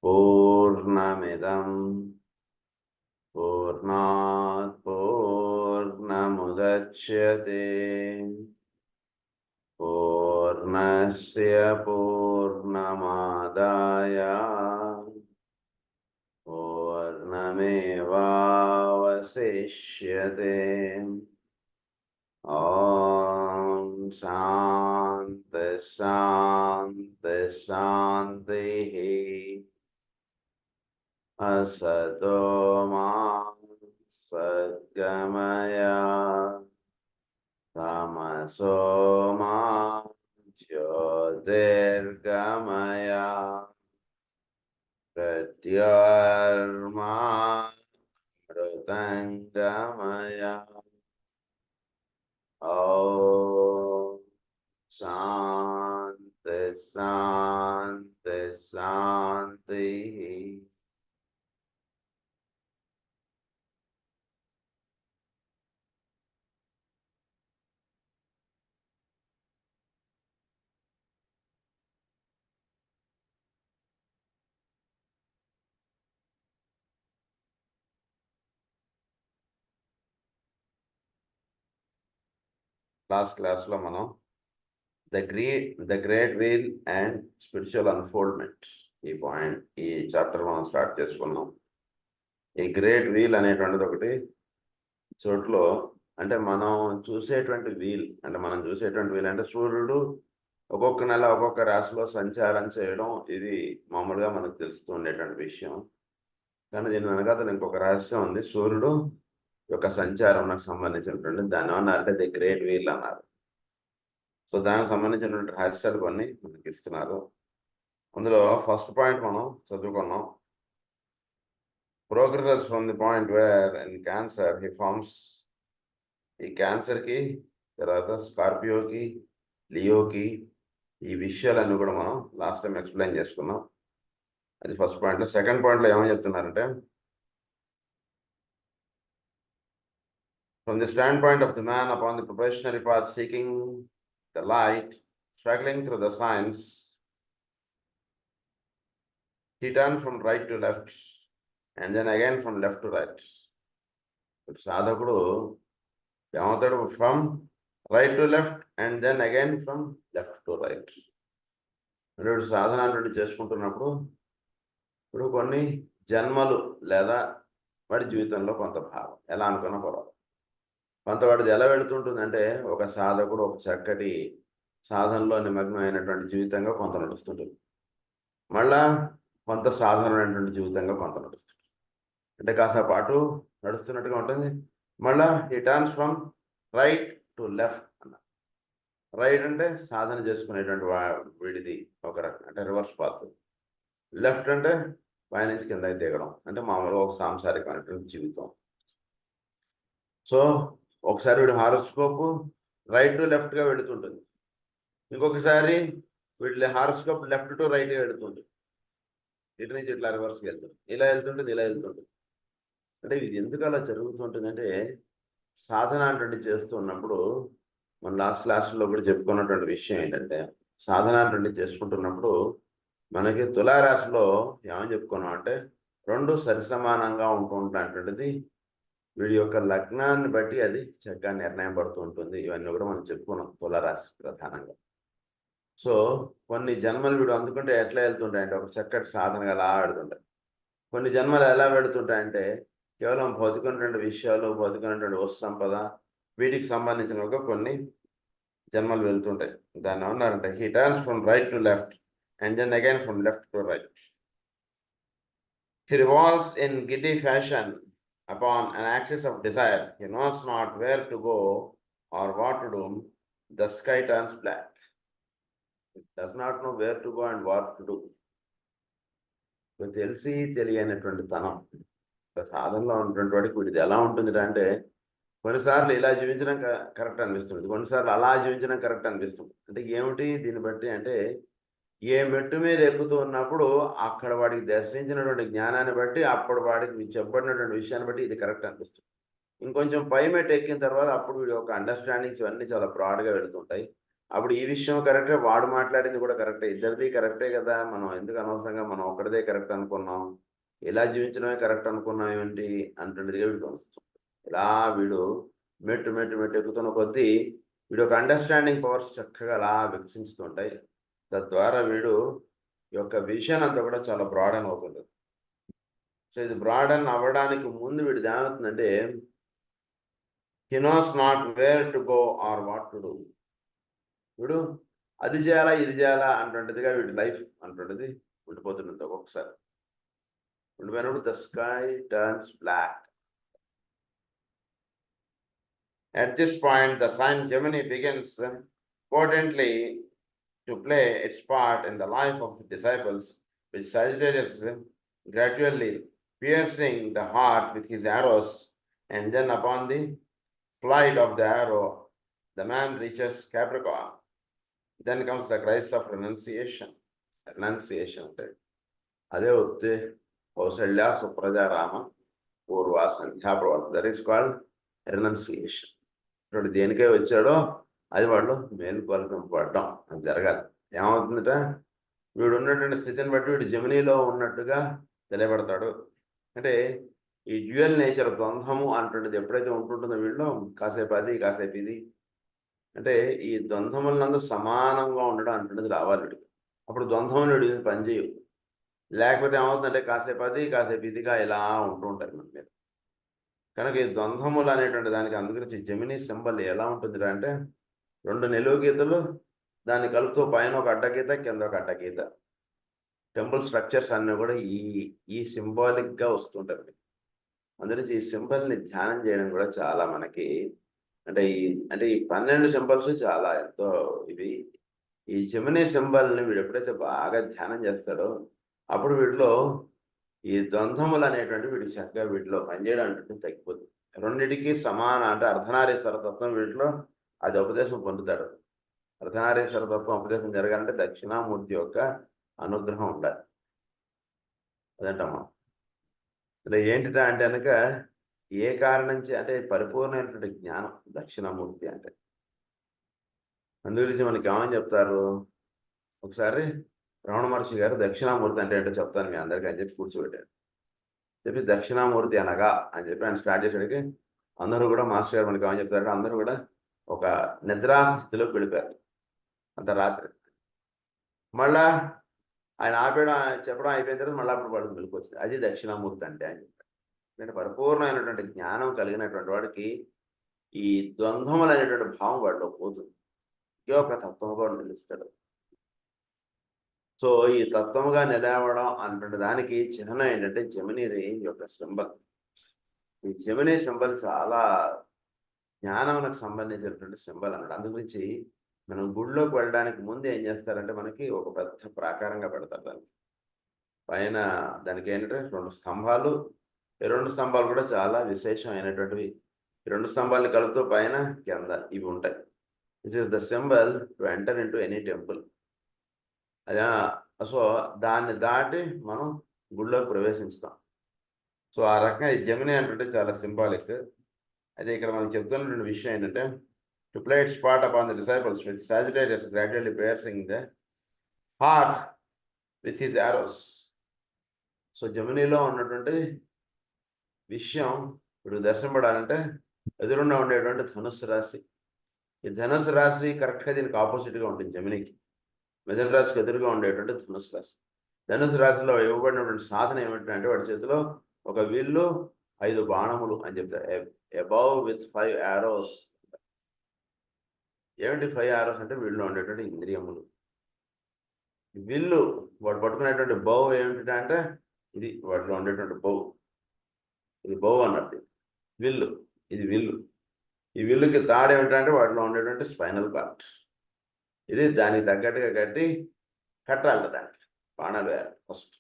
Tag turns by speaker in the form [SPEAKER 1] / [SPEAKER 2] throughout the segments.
[SPEAKER 1] పూర్ణమిదం పూర్ణాత్ పూర్ణముదచ్యతే పూర్ణస్య పూర్ణమాదాయ పూర్ణమేవావశిష్యతే. ఓం శాంతి శాంతి శాంతి. असतो मा सद्गमय तमसो मा ज्योतिर्गमय प्रत्यार्मा मृतङ्गमय. ॐ शान्ति शान्ति शान्तिः. లాస్ట్ క్లాస్లో మనం the great wheel and spiritual unfoldment ఈ చాప్టర్ మనం స్టార్ట్ చేసుకున్నాం. ఈ గ్రేట్ వీల్ అనేటువంటిది ఒకటి చోట్లో అంటే మనం చూసేటువంటి వీల్ అంటే సూర్యుడు ఒక్కొక్క నెల ఒక్కొక్క రాశిలో సంచారం చేయడం ఇది మామూలుగా మనకు తెలుస్తూ ఉండేటువంటి విషయం. కానీ దీని వెనకాల ఇంకొక రహస్యం ఉంది. సూర్యుడు యొక్క సంచారంకు సంబంధించినటువంటి దాని ఏమన్నారంటే ది గ్రేట్ వీల్ అన్నారు. సో దానికి సంబంధించినటువంటి రహస్యాలు కొన్ని మనకి ఇస్తున్నారు. అందులో ఫస్ట్ పాయింట్ మనం చదువుకున్నాం. Progress from the point where in Cancer he forms. ఈ క్యాన్సర్కి తర్వాత స్కార్పియోకి లియోకి ఈ విషయాలన్నీ కూడా మనం లాస్ట్ టైం ఎక్స్ప్లెయిన్ చేసుకున్నాం. అది ఫస్ట్ పాయింట్లో. సెకండ్ పాయింట్లో ఏమని చెప్తున్నారంటే from the standpoint of the man upon the probationary path seeking the light, struggling through the signs, he turned from right to left and then again from left to right. But sadhakudu ఏమవుతాడు? From right to left and then again from left to right. వీడు సాధన అంటే చేసుకుంటున్నప్పుడు ఇప్పుడు కొన్ని జన్మలు లేదా వాడి జీవితంలో కొంత భాగం ఎలా అనుకున్నా పర్వాలేదు. కొంతవాడిది ఎలా వెళుతుంటుందంటే ఒక సాధకుడు ఒక చక్కటి సాధనలో నిమగ్నం అయినటువంటి జీవితంగా కొంత నడుస్తుంటుంది. మళ్ళా కొంత సాధారణమైనటువంటి జీవితంగా కొంత నడుస్తుంది. అంటే కాస్త పాటు నడుస్తున్నట్టుగా ఉంటుంది. మళ్ళా ఈ turns from right to left అన్న. రైట్ అంటే సాధన చేసుకునేటువంటి వీడిది ఒక రకం అంటే రివర్స్ పాత్. లెఫ్ట్ అంటే పైనుంచి కిందకి దిగడం అంటే మామూలుగా ఒక సాంసారికమైనటువంటి జీవితం. సో ఒకసారి వీడి హారోస్కోప్ రైట్ టు లెఫ్ట్గా వెళుతుంటుంది. ఇంకొకసారి వీటి హారోస్కోప్ లెఫ్ట్ టు రైట్గా వెళుతుంది. ఇటు నుంచి ఇట్లా రివర్స్కి వెళ్తుంది. ఇలా వెళ్తుంటుంది. అంటే ఇది ఎందుకు అలా జరుగుతుంటుందంటే సాధన అంటే చేస్తున్నప్పుడు మన లాస్ట్ క్లాస్లో కూడా చెప్పుకున్నటువంటి విషయం ఏంటంటే సాధన అంటే చేసుకుంటున్నప్పుడు మనకి తులారాశిలో ఏమని చెప్పుకున్నాం అంటే రెండు సరిసమానంగా ఉంటుంటాటువంటిది వీడి యొక్క లగ్నాన్ని బట్టి అది చక్కగా నిర్ణయం పడుతూ ఉంటుంది. ఇవన్నీ కూడా మనం చెప్పుకున్నాం తులారాశి ప్రధానంగా. సో కొన్ని జన్మలు వీడు అందుకుంటే ఎట్లా వెళ్తుంటాయంటే ఒక చక్కటి సాధనగా అలా ఆడుతుంటాయి. కొన్ని జన్మలు ఎలా పెడుతుంటాయంటే కేవలం భౌతికమైనటువంటి విషయాలు భౌతికమైనటువంటి వస్తు సంపద వీటికి సంబంధించినవిగా కొన్ని జన్మలు వెళ్తుంటాయి. దాన్ని ఏమన్నారంటే he turns from right to left and then again from left to right. He revolves in giddy fashion upon an axis of desire. He knows not where to go or what to do. The sky turns black. It does not know where to go and what to do. తెలిసి తెలియనటువంటి తనం సాధనలో ఉన్నటువంటి వాడికి వీడిది ఎలా ఉంటుంది అంటే కొన్నిసార్లు ఇలా జీవించడం కరెక్ట్ అనిపిస్తుంది, కొన్నిసార్లు అలా జీవించడం కరెక్ట్ అనిపిస్తుంది. అంటే ఏమిటి దీన్ని బట్టి అంటే ఏ మెట్టు మీద ఎక్కుతూ ఉన్నప్పుడు అక్కడ వాడికి దర్శించినటువంటి జ్ఞానాన్ని బట్టి అప్పుడు వాడికి చెప్పబడినటువంటి విషయాన్ని బట్టి ఇది కరెక్ట్ అనిపిస్తుంది. ఇంకొంచెం పై మెట్టు ఎక్కిన తర్వాత అప్పుడు వీడి యొక్క అండర్స్టాండింగ్స్ ఇవన్నీ చాలా బ్రాడ్గా వెళుతుంటాయి. అప్పుడు ఈ విషయం కరెక్టే, వాడు మాట్లాడింది కూడా కరెక్టే, ఇద్దరిది కరెక్టే కదా, మనం ఎందుకు అనవసరంగా మనం ఒక్కడిదే కరెక్ట్ అనుకున్నాం, ఇలా జీవించడమే కరెక్ట్ అనుకున్నాం ఏంటి అంటుండేదిగా వీడికి వస్తుంది. ఇలా వీడు మెట్టు మెట్టు మెట్టు ఎక్కుతున్న కొద్దీ వీడు ఒక అండర్స్టాండింగ్ పవర్స్ చక్కగా అలా వికసిస్తుంటాయి. తద్వారా వీడు యొక్క విజన్ అంతా కూడా చాలా బ్రాడన్ అవుతుంది. సో ఇది బ్రాడన్ అవ్వడానికి ముందు వీడిది ఏమవుతుందంటే, he knows not where to go or what to do. వీడు అది చేయాలా ఇది చేయాలా అంటుంటదిగా వీడి లైఫ్ అంటుంటది ఉండిపోతున్నది ఒక్కొక్కసారి. ఉండిపోయినప్పుడు the sky turns black. At this point, the sign Gemini begins potently to play its part in the life of the disciples, with Sagittarius gradually piercing the heart with his arrows, and then upon the flight of the arrow, the man reaches Capricorn. Then comes the crisis of renunciation. Renunciation అంటే అదే వస్తే కౌసల్య సుప్రజ రామ పూర్వ సంధ్యా ప్రవర్త, that is called renunciation. ఇప్పుడు దేనికే వచ్చాడో అది వాళ్ళు మేలుకొల్పడం అది జరగాలి. ఏమవుతుందట, వీడు ఉన్నటువంటి స్థితిని బట్టి వీడు జమినీలో ఉన్నట్టుగా తెలియబడతాడు. అంటే ఈ డ్యూయల్ నేచర్ ద్వంద్వము అంటుండేది ఎప్పుడైతే ఉంటుంటుందో వీళ్ళు కాసేపు అది కాసేపు ఇది, అంటే ఈ ద్వంద్వములందు సమానంగా ఉండడం అంటున్నది రావాలి వీడికి. అప్పుడు ద్వంద్వములు వీడి పనిచేయవు. లేకపోతే ఏమవుతుందంటే కాసేపు అది కాసేపు ఇదిగా ఇలా ఉంటూ ఉంటాయి మన మీద. కనుక ఈ ద్వంద్వములు అనేటువంటి దానికి అందుగురించి జెమినీ సింబల్ ఎలా ఉంటుంది అంటే, రెండు నిలువు గీతలు, దాన్ని కలుపుతూ పైన ఒక అడ్డగీత కింద ఒక అడ్డగీత. టెంపుల్ స్ట్రక్చర్స్ అన్నీ కూడా ఈ సింబాలిక్గా వస్తుంటాయి. అందుగురించి ఈ సింబల్ని ధ్యానం చేయడం కూడా చాలా మనకి అంటే ఈ 12 సింబల్స్ చాలా ఎంతో ఇవి. ఈ జెమినీ సింబల్ని వీడు ఎప్పుడైతే బాగా ధ్యానం చేస్తాడో అప్పుడు వీటిలో ఈ ద్వంద్వములు అనేటువంటి వీడికి చక్కగా వీటిలో పనిచేయడం అంటే తగ్గిపోతుంది. రెండింటికి సమాన అంటే అర్ధనారీశ్వర తత్వం వీటిలో అది ఉపదేశం పొందుతాడు. అర్ధనారీశ్వర తత్వం ఉపదేశం జరగాలంటే దక్షిణామూర్తి యొక్క అనుగ్రహం ఉండాలి. అదంటమ్మా. ఇలా ఏంటిటా అంటే కనుక ఏ కారణం అంటే పరిపూర్ణమైనటువంటి జ్ఞానం దక్షిణామూర్తి అంటే. అందుగురించి మనకి ఏమని చెప్తారు, ఒకసారి రమణ మహర్షి గారు దక్షిణామూర్తి అంటే ఏంటో చెప్తాను మీ అందరికీ అని చెప్పి కూర్చోబెట్టాడు. చెప్పి దక్షిణామూర్తి అనగా అని చెప్పి ఆయన స్టార్ట్ చేసేటికి అందరూ కూడా మాస్టర్ గారు మనకి ఏమని చెప్తారంటే అందరూ కూడా ఒక నిద్రాస్థితిలోకి వెళ్ళిపోయారు అంత రాత్రి. మళ్ళా ఆయన చెప్పడం అయిపోయిన తర్వాత మళ్ళీ అప్పుడు వాడికి మెలకు వచ్చింది. అది దక్షిణామూర్తి అంటే అని చెప్పారు. అంటే పరిపూర్ణమైనటువంటి జ్ఞానం కలిగినటువంటి వాడికి ఈ ద్వంద్వములు అనేటువంటి భావం వాడిలో పోతుంది. ఒక తత్వంగా నిలుస్తాడు. సో ఈ తత్వముగా నిలవడం అన్నటువంటి దానికి చిహ్నం ఏంటంటే జెమినీ యొక్క సింబల్. ఈ జెమినీ సింబల్ చాలా జ్ఞానమునకు సంబంధించినటువంటి సింబల్ అన్నాడు. అందు గురించి మనం గుడిలోకి వెళ్ళడానికి ముందు ఏం చేస్తారంటే మనకి ఒక పెద్ద ప్రాకారంగా పెడతారు. దానికి పైన దానికి ఏంటంటే 2 స్తంభాలు, ఈ 2 స్తంభాలు కూడా చాలా విశేషమైనటువంటివి. ఈ 2 స్తంభాలను కలుపుతూ పైన కింద ఇవి ఉంటాయి. This is the symbol to enter into any temple. అదే సో దాన్ని దాటి మనం గుడిలోకి ప్రవేశిస్తాం. సో ఆ రకంగా ఈ జెమినీ అంటే చాలా సింబాలిక్. అయితే ఇక్కడ మనకు చెప్తున్నటువంటి విషయం ఏంటంటే, to play its part upon the disciples with Sagittarius gradually piercing the heart with his arrows. So జెమినీలో ఉన్నటువంటి విషయం ఇప్పుడు దర్శనపడాలంటే ఎదురుండా ఉండేటువంటి ధనుస్సు రాశి. ఈ ధనుస్సు రాశి కరెక్ట్గా దీనికి ఆపోజిట్గా ఉంటుంది జెమినీకి. మిథున రాశికి ఎదురుగా ఉండేటువంటి ధనుసు రాశి. ధనుసు రాశిలో ఇవ్వబడినటువంటి సాధన ఏమిటంటే వాడి చేతిలో ఒక విల్లు 5 బాణములు అని చెప్తారు. Above with 5 arrows. ఏమిటి 5 arrows అంటే వీళ్ళు ఉండేటువంటి ఇంద్రియములు. విల్లు వాడు పట్టుకునేటువంటి బౌ ఏమిటంటే ఇది వాటిలో ఉండేటువంటి బౌ. ఇది బౌ అన్నట్టు. విల్లు ఇది విల్లు. ఈ విల్లుకి తాడు ఏమిటంటే వాటిలో ఉండేటువంటి స్పైనల్ కార్డ్. ఇది దానికి తగ్గట్టుగా కట్టాలి. దానికి బాణాలు వేయాలి ఫస్ట్.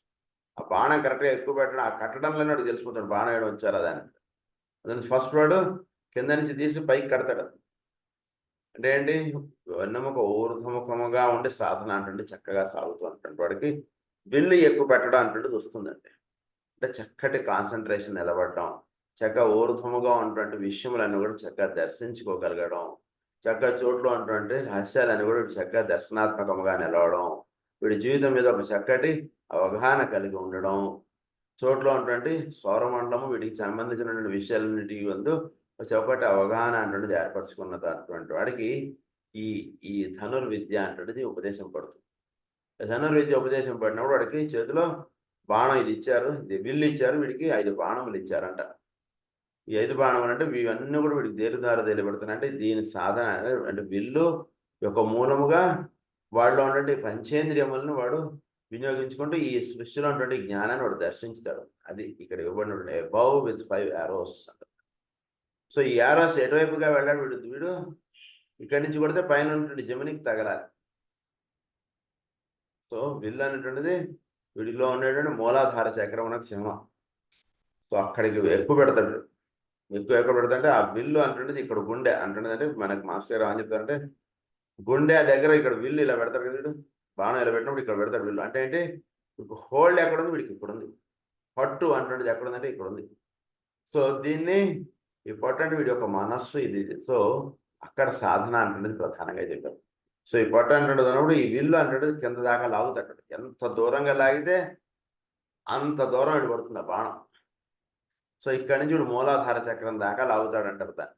[SPEAKER 1] ఆ బాణం కరెక్ట్గా ఎక్కువ పెట్టడం, ఆ కట్టడంలోనే వాడు తెలిసిపోతాడు బాణం వేయడం వచ్చారా దానికి. దాని ఫస్ట్ వాడు కింద నుంచి తీసి పైకి కడతాడు. అంటే ఏంటి, వెన్నెముక ఊర్ధముఖముగా ఉండి సాధన అంటే చక్కగా సాగుతూ అంటుంటే వాడికి విల్లు ఎక్కువ పెట్టడం అంటే వస్తుందండి. అంటే చక్కటి కాన్సన్ట్రేషన్ నిలబడడం, చక్కగా ఊర్ధముగా ఉన్నటువంటి విషయములన్నీ కూడా చక్కగా దర్శించుకోగలగడం, చక్కగా చోట్లో ఉన్నటువంటి రహస్యాలని కూడా వీడు చక్కగా దర్శనాత్మకంగా నిలవడం, వీడి జీవితం మీద ఒక చక్కటి అవగాహన కలిగి ఉండడం, చోట్లో ఉన్నటువంటి సౌరమండలము వీటికి సంబంధించినటువంటి విషయాలన్నిటి వందు ఒక చక్కటి అవగాహన అటువంటిది ఏర్పరచుకున్నటువంటి వాడికి ఈ ఈ ధనుర్విద్య అటువంటిది ఉపదేశం పడుతుంది. ధనుర్విద్య ఉపదేశం పడినప్పుడు వాడికి చేతిలో బాణం ఇది ఇచ్చారు, ఇది విల్లు ఇచ్చారు, వీడికి 5 బాణములు ఇచ్చారంట. ఈ 5 బాణములు అంటే ఇవన్నీ కూడా వీడికి దేని ద్వారా తెలియబడుతున్నాయి అంటే దీని సాధన అంటే విల్లు యొక్క మూలముగా వాడిలో ఉన్నటువంటి పంచేంద్రియములను వాడు వినియోగించుకుంటూ ఈ సృష్టిలో ఉన్నటువంటి జ్ఞానాన్ని వాడు దర్శించుతాడు. అది ఇక్కడ ఇవ్వబడినటువంటి అబౌవ్ విత్ 5 arrows అంట. సో ఈ arrows ఎటువైపుగా వెళ్ళాడు వీడు ఇక్కడి నుంచి కొడితే పైన ఉన్నటువంటి జమినికి తగలాలి. సో విల్లు అనేటువంటిది వీడిలో ఉండేటువంటి మూలాధార చక్రం సింహం. సో అక్కడికి ఎక్కువ పెడతాడు. ఎక్కువ పెడతాంటే ఆ విల్లు అంటుండేది ఇక్కడ గుండె అంటుండేది అంటే మనకు మాస్టర్ గారు ఏమని చెప్తారంటే గుండె దగ్గర ఇక్కడ విల్లు ఇలా పెడతాడు కదా వీడు, బాణం ఇలా పెట్టినప్పుడు ఇక్కడ పెడతాడు విల్లు. అంటే ఏంటి హోల్డ్ ఎక్కడ ఉంది వీడికి ఇక్కడ ఉంది, పట్టు అంటుండేది ఎక్కడ ఉందంటే ఇక్కడ ఉంది. సో దీన్ని ఈ పట్టు అంటే వీడి యొక్క మనస్సు ఇది. సో అక్కడ సాధన అంటుండేది ప్రధానంగా చెప్పారు. సో ఈ పట్టు అంటుండేది అన్నప్పుడు ఈ విల్లు అంటుండేది కింద దాకా లాగుతాడు. ఎంత దూరంగా లాగితే అంత దూరం వీడు పడుతుంది ఆ బాణం. సో ఇక్కడి నుంచి వీడు మూలాధార చక్రం దాకా లాగుతాడంటారు దాన్ని.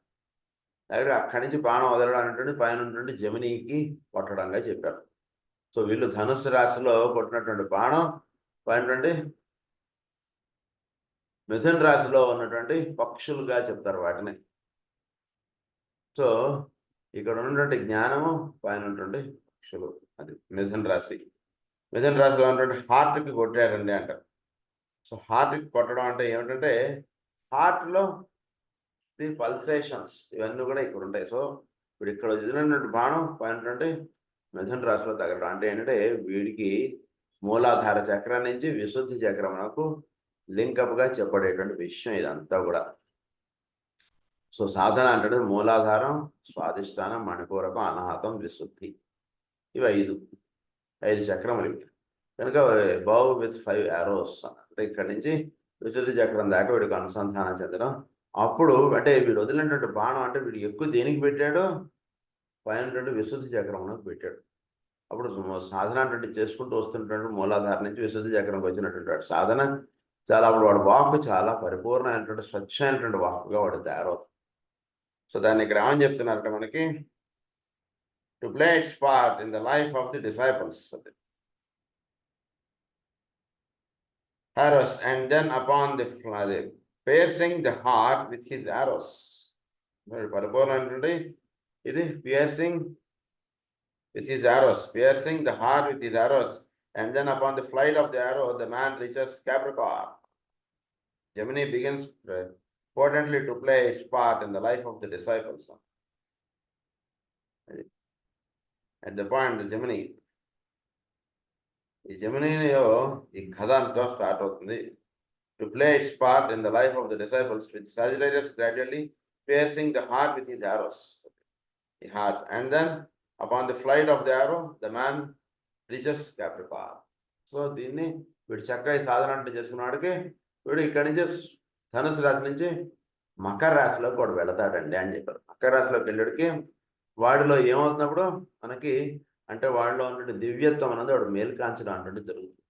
[SPEAKER 1] అలాగే అక్కడి నుంచి బాణం వదలడం అనేటువంటి పైన ఉన్నటువంటి జమినీకి కొట్టడంగా చెప్పారు. సో వీళ్ళు ధనుస్సు రాశిలో కొట్టినటువంటి బాణం పైనటువంటి మిథున రాశిలో ఉన్నటువంటి పక్షులుగా చెప్తారు వాటిని. సో ఇక్కడ ఉన్నటువంటి జ్ఞానము పైన ఉన్నటువంటి పక్షులు, అది మిథున రాశి. మిథున రాశిలో ఉన్నటువంటి హార్ట్కి కొట్టారండి అంటారు. సో హార్ట్కి కొట్టడం అంటే ఏమిటంటే హార్ట్లో ది పల్సేషన్స్ ఇవన్నీ కూడా ఇక్కడ ఉంటాయి. సో ఇప్పుడు ఇక్కడ వదిలినటువంటి బాణం పైనటువంటి మిథున రాశిలో తగలడం అంటే ఏంటంటే వీడికి మూలాధార చక్రం నుంచి విశుద్ధి చక్రమునకు లింకప్గా చెప్పబడేటువంటి విషయం ఇదంతా కూడా. సో సాధన అంటే మూలాధారం, స్వాధిష్టానం, మణిపూరకం, అనాహతం, విశుద్ధి, ఇవి 5 చక్రములు ఇవి. కనుక అబౌవ్ విత్ 5 arrows అంటే ఇక్కడి నుంచి విశుద్ధి చక్రం దాకా వీడికి అనుసంధానం చెందడం. అప్పుడు అంటే వీడు వదిలినటువంటి బాణం అంటే వీడు ఎక్కువ దేనికి పెట్టాడు, పైన విశుద్ధి చక్రమునకు పెట్టాడు. అప్పుడు సాధన అంటే చేసుకుంటూ వస్తున్నటువంటి మూలాధార నుంచి విశుద్ధి చక్రంకి వచ్చినటువంటి సాధన చాలా అప్పుడు వాడు వాక్కు చాలా పరిపూర్ణమైనటువంటి స్వచ్ఛమైనటువంటి వాక్కుగా వాడు తయారవుతుంది. సో దాన్ని ఇక్కడ ఏమని చెప్తున్నారంటే మనకి to play its part in the life of the disciples arrows and then upon the piercing the heart with his arrows. పరిపూర్ణమైనటువంటి ఇది piercing with his arrows, piercing the heart with his arrows, and then upon the flight of the arrow the man reaches Capricorn. Gemini begins potently to play its part in the life of the disciples. At the point the Gemini, ఈ జమినిలో ఈ కథ అంతా start అవుతుంది. To play its part in the life of the disciples with Sagittarius gradually piercing the heart with his arrows, the heart, and then upon the flight of the arrow the man reaches Capricorn. So దీన్ని వీడు చక్కగా సాధన అంటే చేసుకున్నాడికి వీడు ఇక్కడి నుంచి ధనుసు రాశి నుంచి మకర రాశిలోకి వాడు వెళతాడండి అని చెప్పారు. మకర రాశిలోకి వెళ్ళడికి వాడిలో ఏమవుతున్నప్పుడు మనకి అంటే వాడిలో ఉన్నటువంటి దివ్యత్వం అనేది వాడు మేలుకాంచడం అంటే జరుగుతుంది.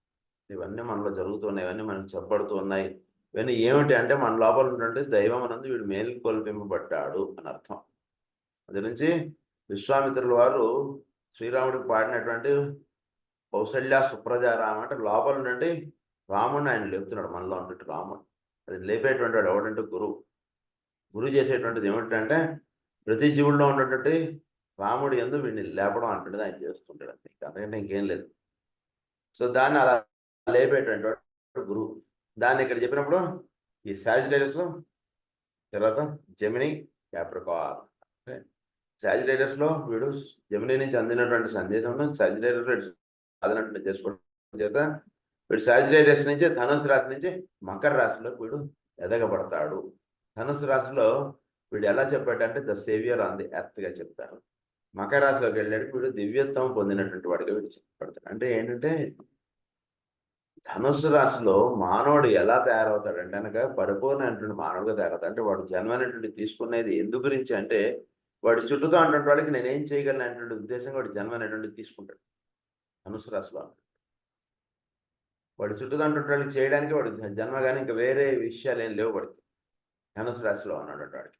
[SPEAKER 1] ఇవన్నీ మనలో జరుగుతున్నాయి, ఇవన్నీ మనకు చెప్పబడుతూ ఉన్నాయి. ఇవన్నీ ఏమిటి అంటే మన లోపల ఉన్నటువంటి దైవం అన్నది వీడు మేలు కొల్పింపబడ్డాడు అని అర్థం. అది నుంచి విశ్వామిత్రుల వారు శ్రీరాముడికి పాడినటువంటి కౌసల్య సుప్రజారామ అంటే లోపల నుండి రాముడిని ఆయన లేపుతున్నాడు. మనలో ఉన్నటువంటి రాముడు అది లేపేటువంటి వాడు ఎవడంటే గురువు చేసేటువంటిది ఏమిటంటే ప్రతి జీవుల్లో ఉన్నటువంటి రాముడు యందు వీడిని లేపడం అంటుండేది ఆయన చేస్తుంటాడు అంతే, అంతకంటే ఇంకేం లేదు. సో దాన్ని అలా లేపేటువంటి వాడు గురువు. దాన్ని ఇక్కడ చెప్పినప్పుడు ఈ సాజిటేరియస్లో తర్వాత జెమిని, క్యాప్రికార్న్. సాజిటేరియస్లో వీడు జెమిని నుంచి అందినటువంటి సందేశం సాజిటేరియస్లో సాధన చేసుకోవడం చేత వీడు సాజిటేరియస్ నుంచి ధనుసు రాశి నుంచి మకర రాశిలో వీడు ఎదగబడతాడు. ధనుసు రాశిలో వీడు ఎలా చెప్పాడంటే ద సేవియర్ ఆన్ ది ఎర్త్గా చెప్తారు. మకర రాశిలోకి వెళ్ళాడు వీడు దివ్యత్వం పొందినటువంటి వాడిగా వీడు చెప్పబడతాడు. అంటే ఏంటంటే ధనుస్సు రాశిలో మానవుడు ఎలా తయారవుతాడంటే కనుక పరిపూర్ణమైనటువంటి మానవుడిగా తయారవుతాడు. అంటే వాడు జన్మ అనేటువంటి తీసుకునేది ఎందు గురించి అంటే వాడి చుట్టూతో అన్నటువంటి వాడికి నేనేం చేయగలను అనేటువంటి ఉద్దేశంగా వాడి జన్మ అనేటువంటిది తీసుకుంటాడు ధనుసు రాశిలో. వాడి చుట్టూ అన్నటువంటి వాడికి చేయడానికి వాడు జన్మ కానీ ఇంకా వేరే విషయాలు ఏం లేవు వాడికి ధనుసు రాశిలో ఉన్నటువంటి వాడికి.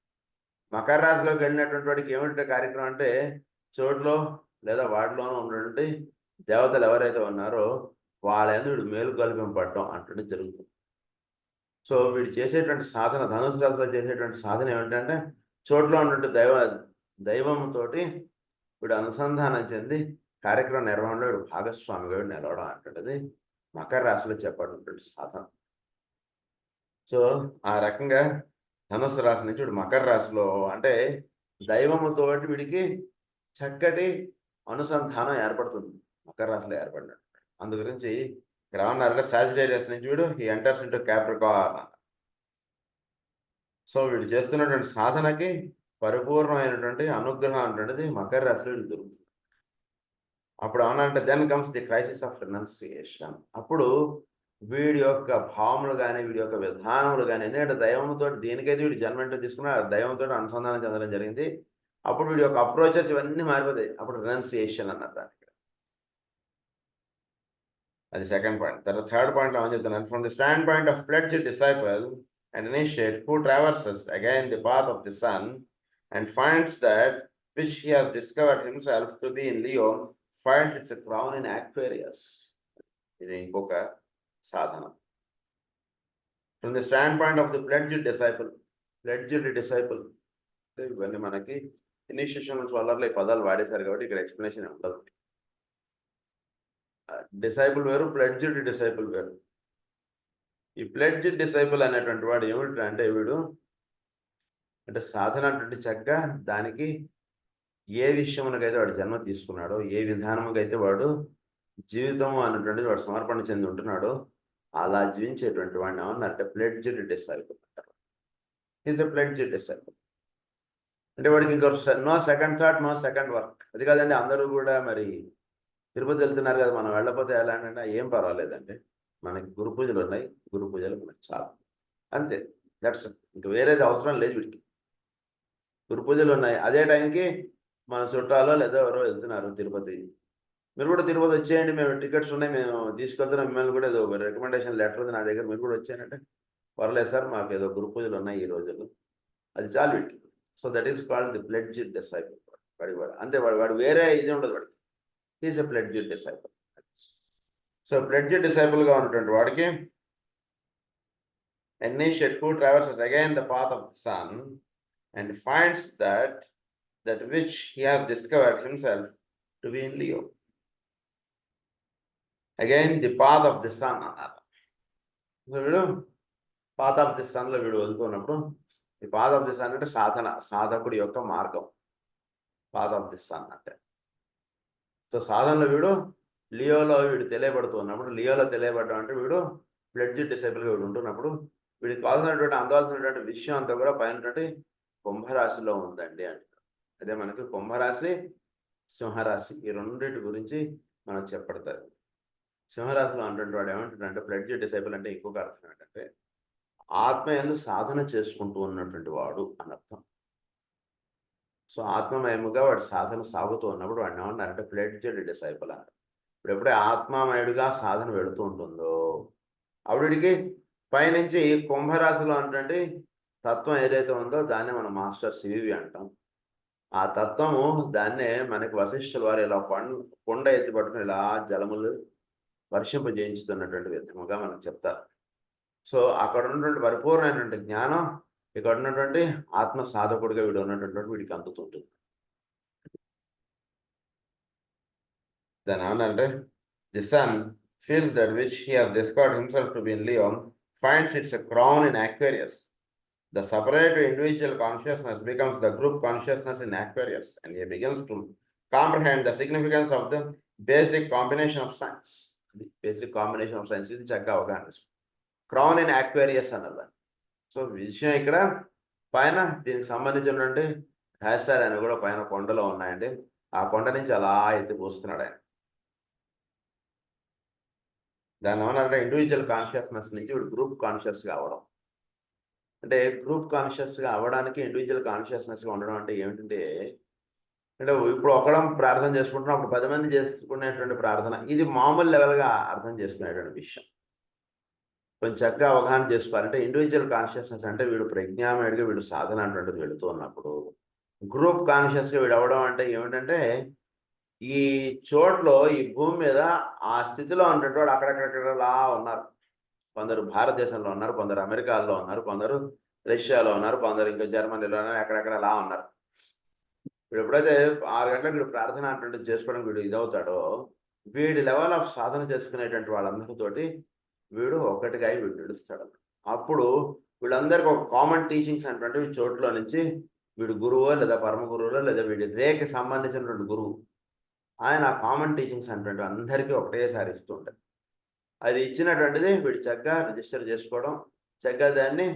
[SPEAKER 1] మకర రాశిలోకి వెళ్ళినటువంటి వాడికి ఏమిటంటే కార్యక్రమం అంటే చోట్లో లేదా వాటిలోనూ ఉన్నటువంటి దేవతలు ఎవరైతే ఉన్నారో వాళ్ళ వీడు మేలు కల్పింపడటం అంటుంటే జరుగుతుంది. సో వీడు చేసేటువంటి సాధన ధనుసు రాశిలో చేసేటువంటి సాధన ఏమిటంటే చోట్లో ఉన్నటువంటి దైవంతో వీడు అనుసంధానం చెంది కార్యక్రమ నిర్వహణలో వీడు భాగస్వామిగా నిలవడం అంటున్నది మకర రాశిలో చెప్పబడినటువంటి సాధన. సో ఆ రకంగా ధనుసు రాశి నుంచి వీడు మకర రాశిలో అంటే దైవముతో వీడికి చక్కటి అనుసంధానం ఏర్పడుతుంది మకర రాశిలో ఏర్పడినట్టు. అందు గురించి ఇక్కడ ఏమన్నారంటే సాజిటేరియస్ నుంచి వీడు ఈ ఎంటర్స్ ఇంటూ క్యాప్రికార్న్. సో వీడు చేస్తున్నటువంటి సాధనకి పరిపూర్ణమైనటువంటి అనుగ్రహం అనేటువంటిది మకర రాశిలో వీడు దొరుకుతుంది. అప్పుడు ఏమన్నారంటే then comes the crisis of renunciation. అప్పుడు వీడి యొక్క భావములు కానీ వీడి యొక్క విధానములు కానీ ఎందుకంటే దైవంతో దేనికైతే వీడు జన్మంటూ తీసుకున్నా దైవంతో అనుసంధానం చెందడం జరిగింది. అప్పుడు వీడి యొక్క అప్రోచెస్ ఇవన్నీ మారిపోతాయి. అప్పుడు రెనౌన్సియేషన్ అన్నారు దానికి. అది సెకండ్ పాయింట్. తర్వాత థర్డ్ పాయింట్లో ఏమని చెప్తున్నాను, from the stand point of pledge disciple and initiate who traverses again the path of the sun and finds that which he has discovered himself to be in Leo finds its a crown in Aquarius. ఇది ఇంకొక సాధన. From the stand point of the pledged disciple ఇవన్నీ మనకి initiation వాళ్ళలో ఈ పదాలు వాడేశారు కాబట్టి ఇక్కడ ఎక్స్ప్లెనేషన్ ఉండదు. డిసైపుల్ వేరు, ప్లెడ్జ్డ్ డిసైపుల్ వేరు. ఈ ప్లెడ్జ్డ్ డిసైపుల్ అనేటువంటి వాడు ఏమిటంటే వీడు అంటే సాధన అంటే చక్కగా దానికి ఏ విషయమునకైతే వాడు జన్మ తీసుకున్నాడో ఏ విధానముకైతే వాడు జీవితం అన్నటువంటిది వాడు సమర్పణ చెంది ఉంటున్నాడో అలా జీవించేటువంటి వాడిని ఏమన్నారంటే ప్లెడ్జ్డ్ డిసైపుల్ అంటారు. Is a pledged disciple. అంటే వాడికి ఇంకో no second thought, no second work. అది కాదండి అందరూ కూడా మరి తిరుపతి వెళ్తున్నారు కదా మనం వెళ్ళకపోతే ఎలా అంటే ఏం పర్వాలేదండి, మనకి గురు పూజలు ఉన్నాయి, గురు పూజలు మనకి చాలు, అంతే. దట్స్ ఇంకా వేరేది అవసరం లేదు వీడికి. గురు పూజలు ఉన్నాయి, అదే టైంకి మన చుట్టాలో లేదా ఎవరో వెళ్తున్నారు తిరుపతి, మీరు కూడా తిరుపతి వచ్చేయండి, మేము టికెట్స్ ఉన్నాయి, మేము తీసుకెళ్తున్నాం మిమ్మల్ని కూడా, ఏదో రికమెండేషన్ లెటర్ ఉంది నా దగ్గర, మీరు కూడా వచ్చానంటే పర్లేదు సార్ మాకు ఏదో గురు పూజలు ఉన్నాయి ఈ రోజులు, అది చాలు వీడికి. So that is called the pledged disciple. వాడు అంతే, వాడు వేరే ఇది ఉండదు వాడికి. Is a pledged disciple. So pledged disciple గా ఉన్నటువంటి వాడికి initiate who traverses again the path of the sun and finds that which he has discovered himself to be in Leo. Again the path of the sun అన్నారు. వీడు path of the sun లో వీడు వెళ్తున్నప్పుడు ఈ path of the sun అంటే సాధకుడి యొక్క మార్గం path of the sun అంటే. సో సాధనలో వీడు లియోలో వీడు తెలియబడుతున్నప్పుడు, లియోలో తెలియబడడం అంటే వీడు ప్లెడ్జ్డ్ డిసైపుల్గా వీడు ఉంటున్నప్పుడు వీడికి కావాల్సినటువంటి అందవలసినటువంటి విషయం అంతా కూడా పైన కుంభరాశిలో ఉందండి అంటారు. అదే మనకి కుంభరాశి, సింహరాశి ఈ రెండింటి గురించి మనం చెప్పడతారు. సింహరాశిలో ఉన్నటువంటి వాడు ఏమంటాడంటే ప్లెడ్జ్డ్ డిసైపుల్ అంటే ఇంకొక అర్థం ఏంటంటే ఆత్మయందు సాధన చేసుకుంటూ ఉన్నటువంటి వాడు అని అర్థం. సో ఆత్మమయముగా వాడు సాధన సాగుతూ ఉన్నప్పుడు వాడిని ఏమన్నారంటే ప్లెడ్జ్డ్ డిసైపుల్ అన్నారు. ఇప్పుడు ఎప్పుడే ఆత్మమయుడిగా సాధన వెళుతూ ఉంటుందో ఆవిడికి పైనుంచి కుంభరాశిలో ఉన్నటువంటి తత్వం ఏదైతే ఉందో దాన్ని మనం మాస్టర్ సివివి అంటాం. ఆ తత్వము దాన్నే మనకి వశిష్ఠుల వారు ఇలా కొండ ఎత్తి పట్టుకుని ఇలా జలములు వర్షింపజేయించుతున్నటువంటి విధముగా మనకు చెప్తారు. సో అక్కడ ఉన్నటువంటి పరిపూర్ణమైనటువంటి జ్ఞానం ఇక్కడ ఉన్నటువంటి ఆత్మ సాధకుడిగా వీడు ఉన్నటువంటి వీడికి అందుతుంటుంది. దాని ఏమన్నారంటే the sun feels that which he has discovered himself to be in Leo finds its a crown in Aquarius. The separate individual consciousness becomes the group consciousness in Aquarius, and he begins to comprehend the significance of the basic combination of science. The basic combination of science is chakka avagana. Crown in Aquarius another. So విషయం ఇక్కడ పైన దీనికి సంబంధించినటువంటి రహస్యాలు అని కూడా పైన కొండలో ఉన్నాయండి. ఆ కొండ నుంచి అలా ఎత్తి పోస్తున్నాడు ఆయన. దాని ఏమన్నారంటే ఇండివిజువల్ కాన్షియస్నెస్ నుంచి ఇప్పుడు గ్రూప్ కాన్షియస్ కావడం. అంటే గ్రూప్ కాన్షియస్గా అవ్వడానికి ఇండివిజువల్ కాన్షియస్నెస్గా ఉండడం అంటే ఏమిటంటే, అంటే ఇప్పుడు ఒకడం ప్రార్థన చేసుకుంటున్నాం, అప్పుడు 10 మంది చేసుకునేటువంటి ప్రార్థన ఇది మామూలు లెవెల్గా అర్థం చేసుకునేటువంటి విషయం. కొంచెం చక్కగా అవగాహన చేసుకోవాలంటే ఇండివిజువల్ కాన్షియస్నెస్ అంటే వీడు ప్రజ్ఞామయుడిగా వీడు సాధన అటువంటిది వెళుతూ ఉన్నప్పుడు, గ్రూప్ కాన్షియస్గా వీడు అవ్వడం అంటే ఏమిటంటే, ఈ చోట్లో ఈ భూమి మీద ఆ స్థితిలో ఉన్నటువంటి వాడు అక్కడక్కడలా ఉన్నారు. కొందరు భారతదేశంలో ఉన్నారు, కొందరు అమెరికాలో ఉన్నారు, కొందరు రష్యాలో ఉన్నారు, కొందరు ఇంకా జర్మనీలో ఉన్నారు, ఎక్కడెక్కడ అలా ఉన్నారు. వీడు ఎప్పుడైతే 6 గంటలకు వీడు ప్రార్థన అటువంటిది చేసుకోవడానికి వీడు ఇదవుతాడో, వీడి లెవెల్ ఆఫ్ సాధన చేసుకునేటువంటి వాళ్ళందరితోటి వీడు ఒక్కటిగా వీడు నడుస్తాడు. అప్పుడు వీళ్ళందరికీ ఒక కామన్ టీచింగ్స్ అనేటువంటి చోట్ల నుంచి వీడు గురువో లేదా పరమ గురువులో లేదా వీడి రేకి సంబంధించినటువంటి గురువు ఆయన ఆ కామన్ టీచింగ్స్ అనేటువంటి అందరికీ ఒకటేసారి ఇస్తూ ఉంటాడు. అది ఇచ్చినటువంటిది వీడు చక్కగా రిజిస్టర్ చేసుకోవడం, చక్కగా దాన్ని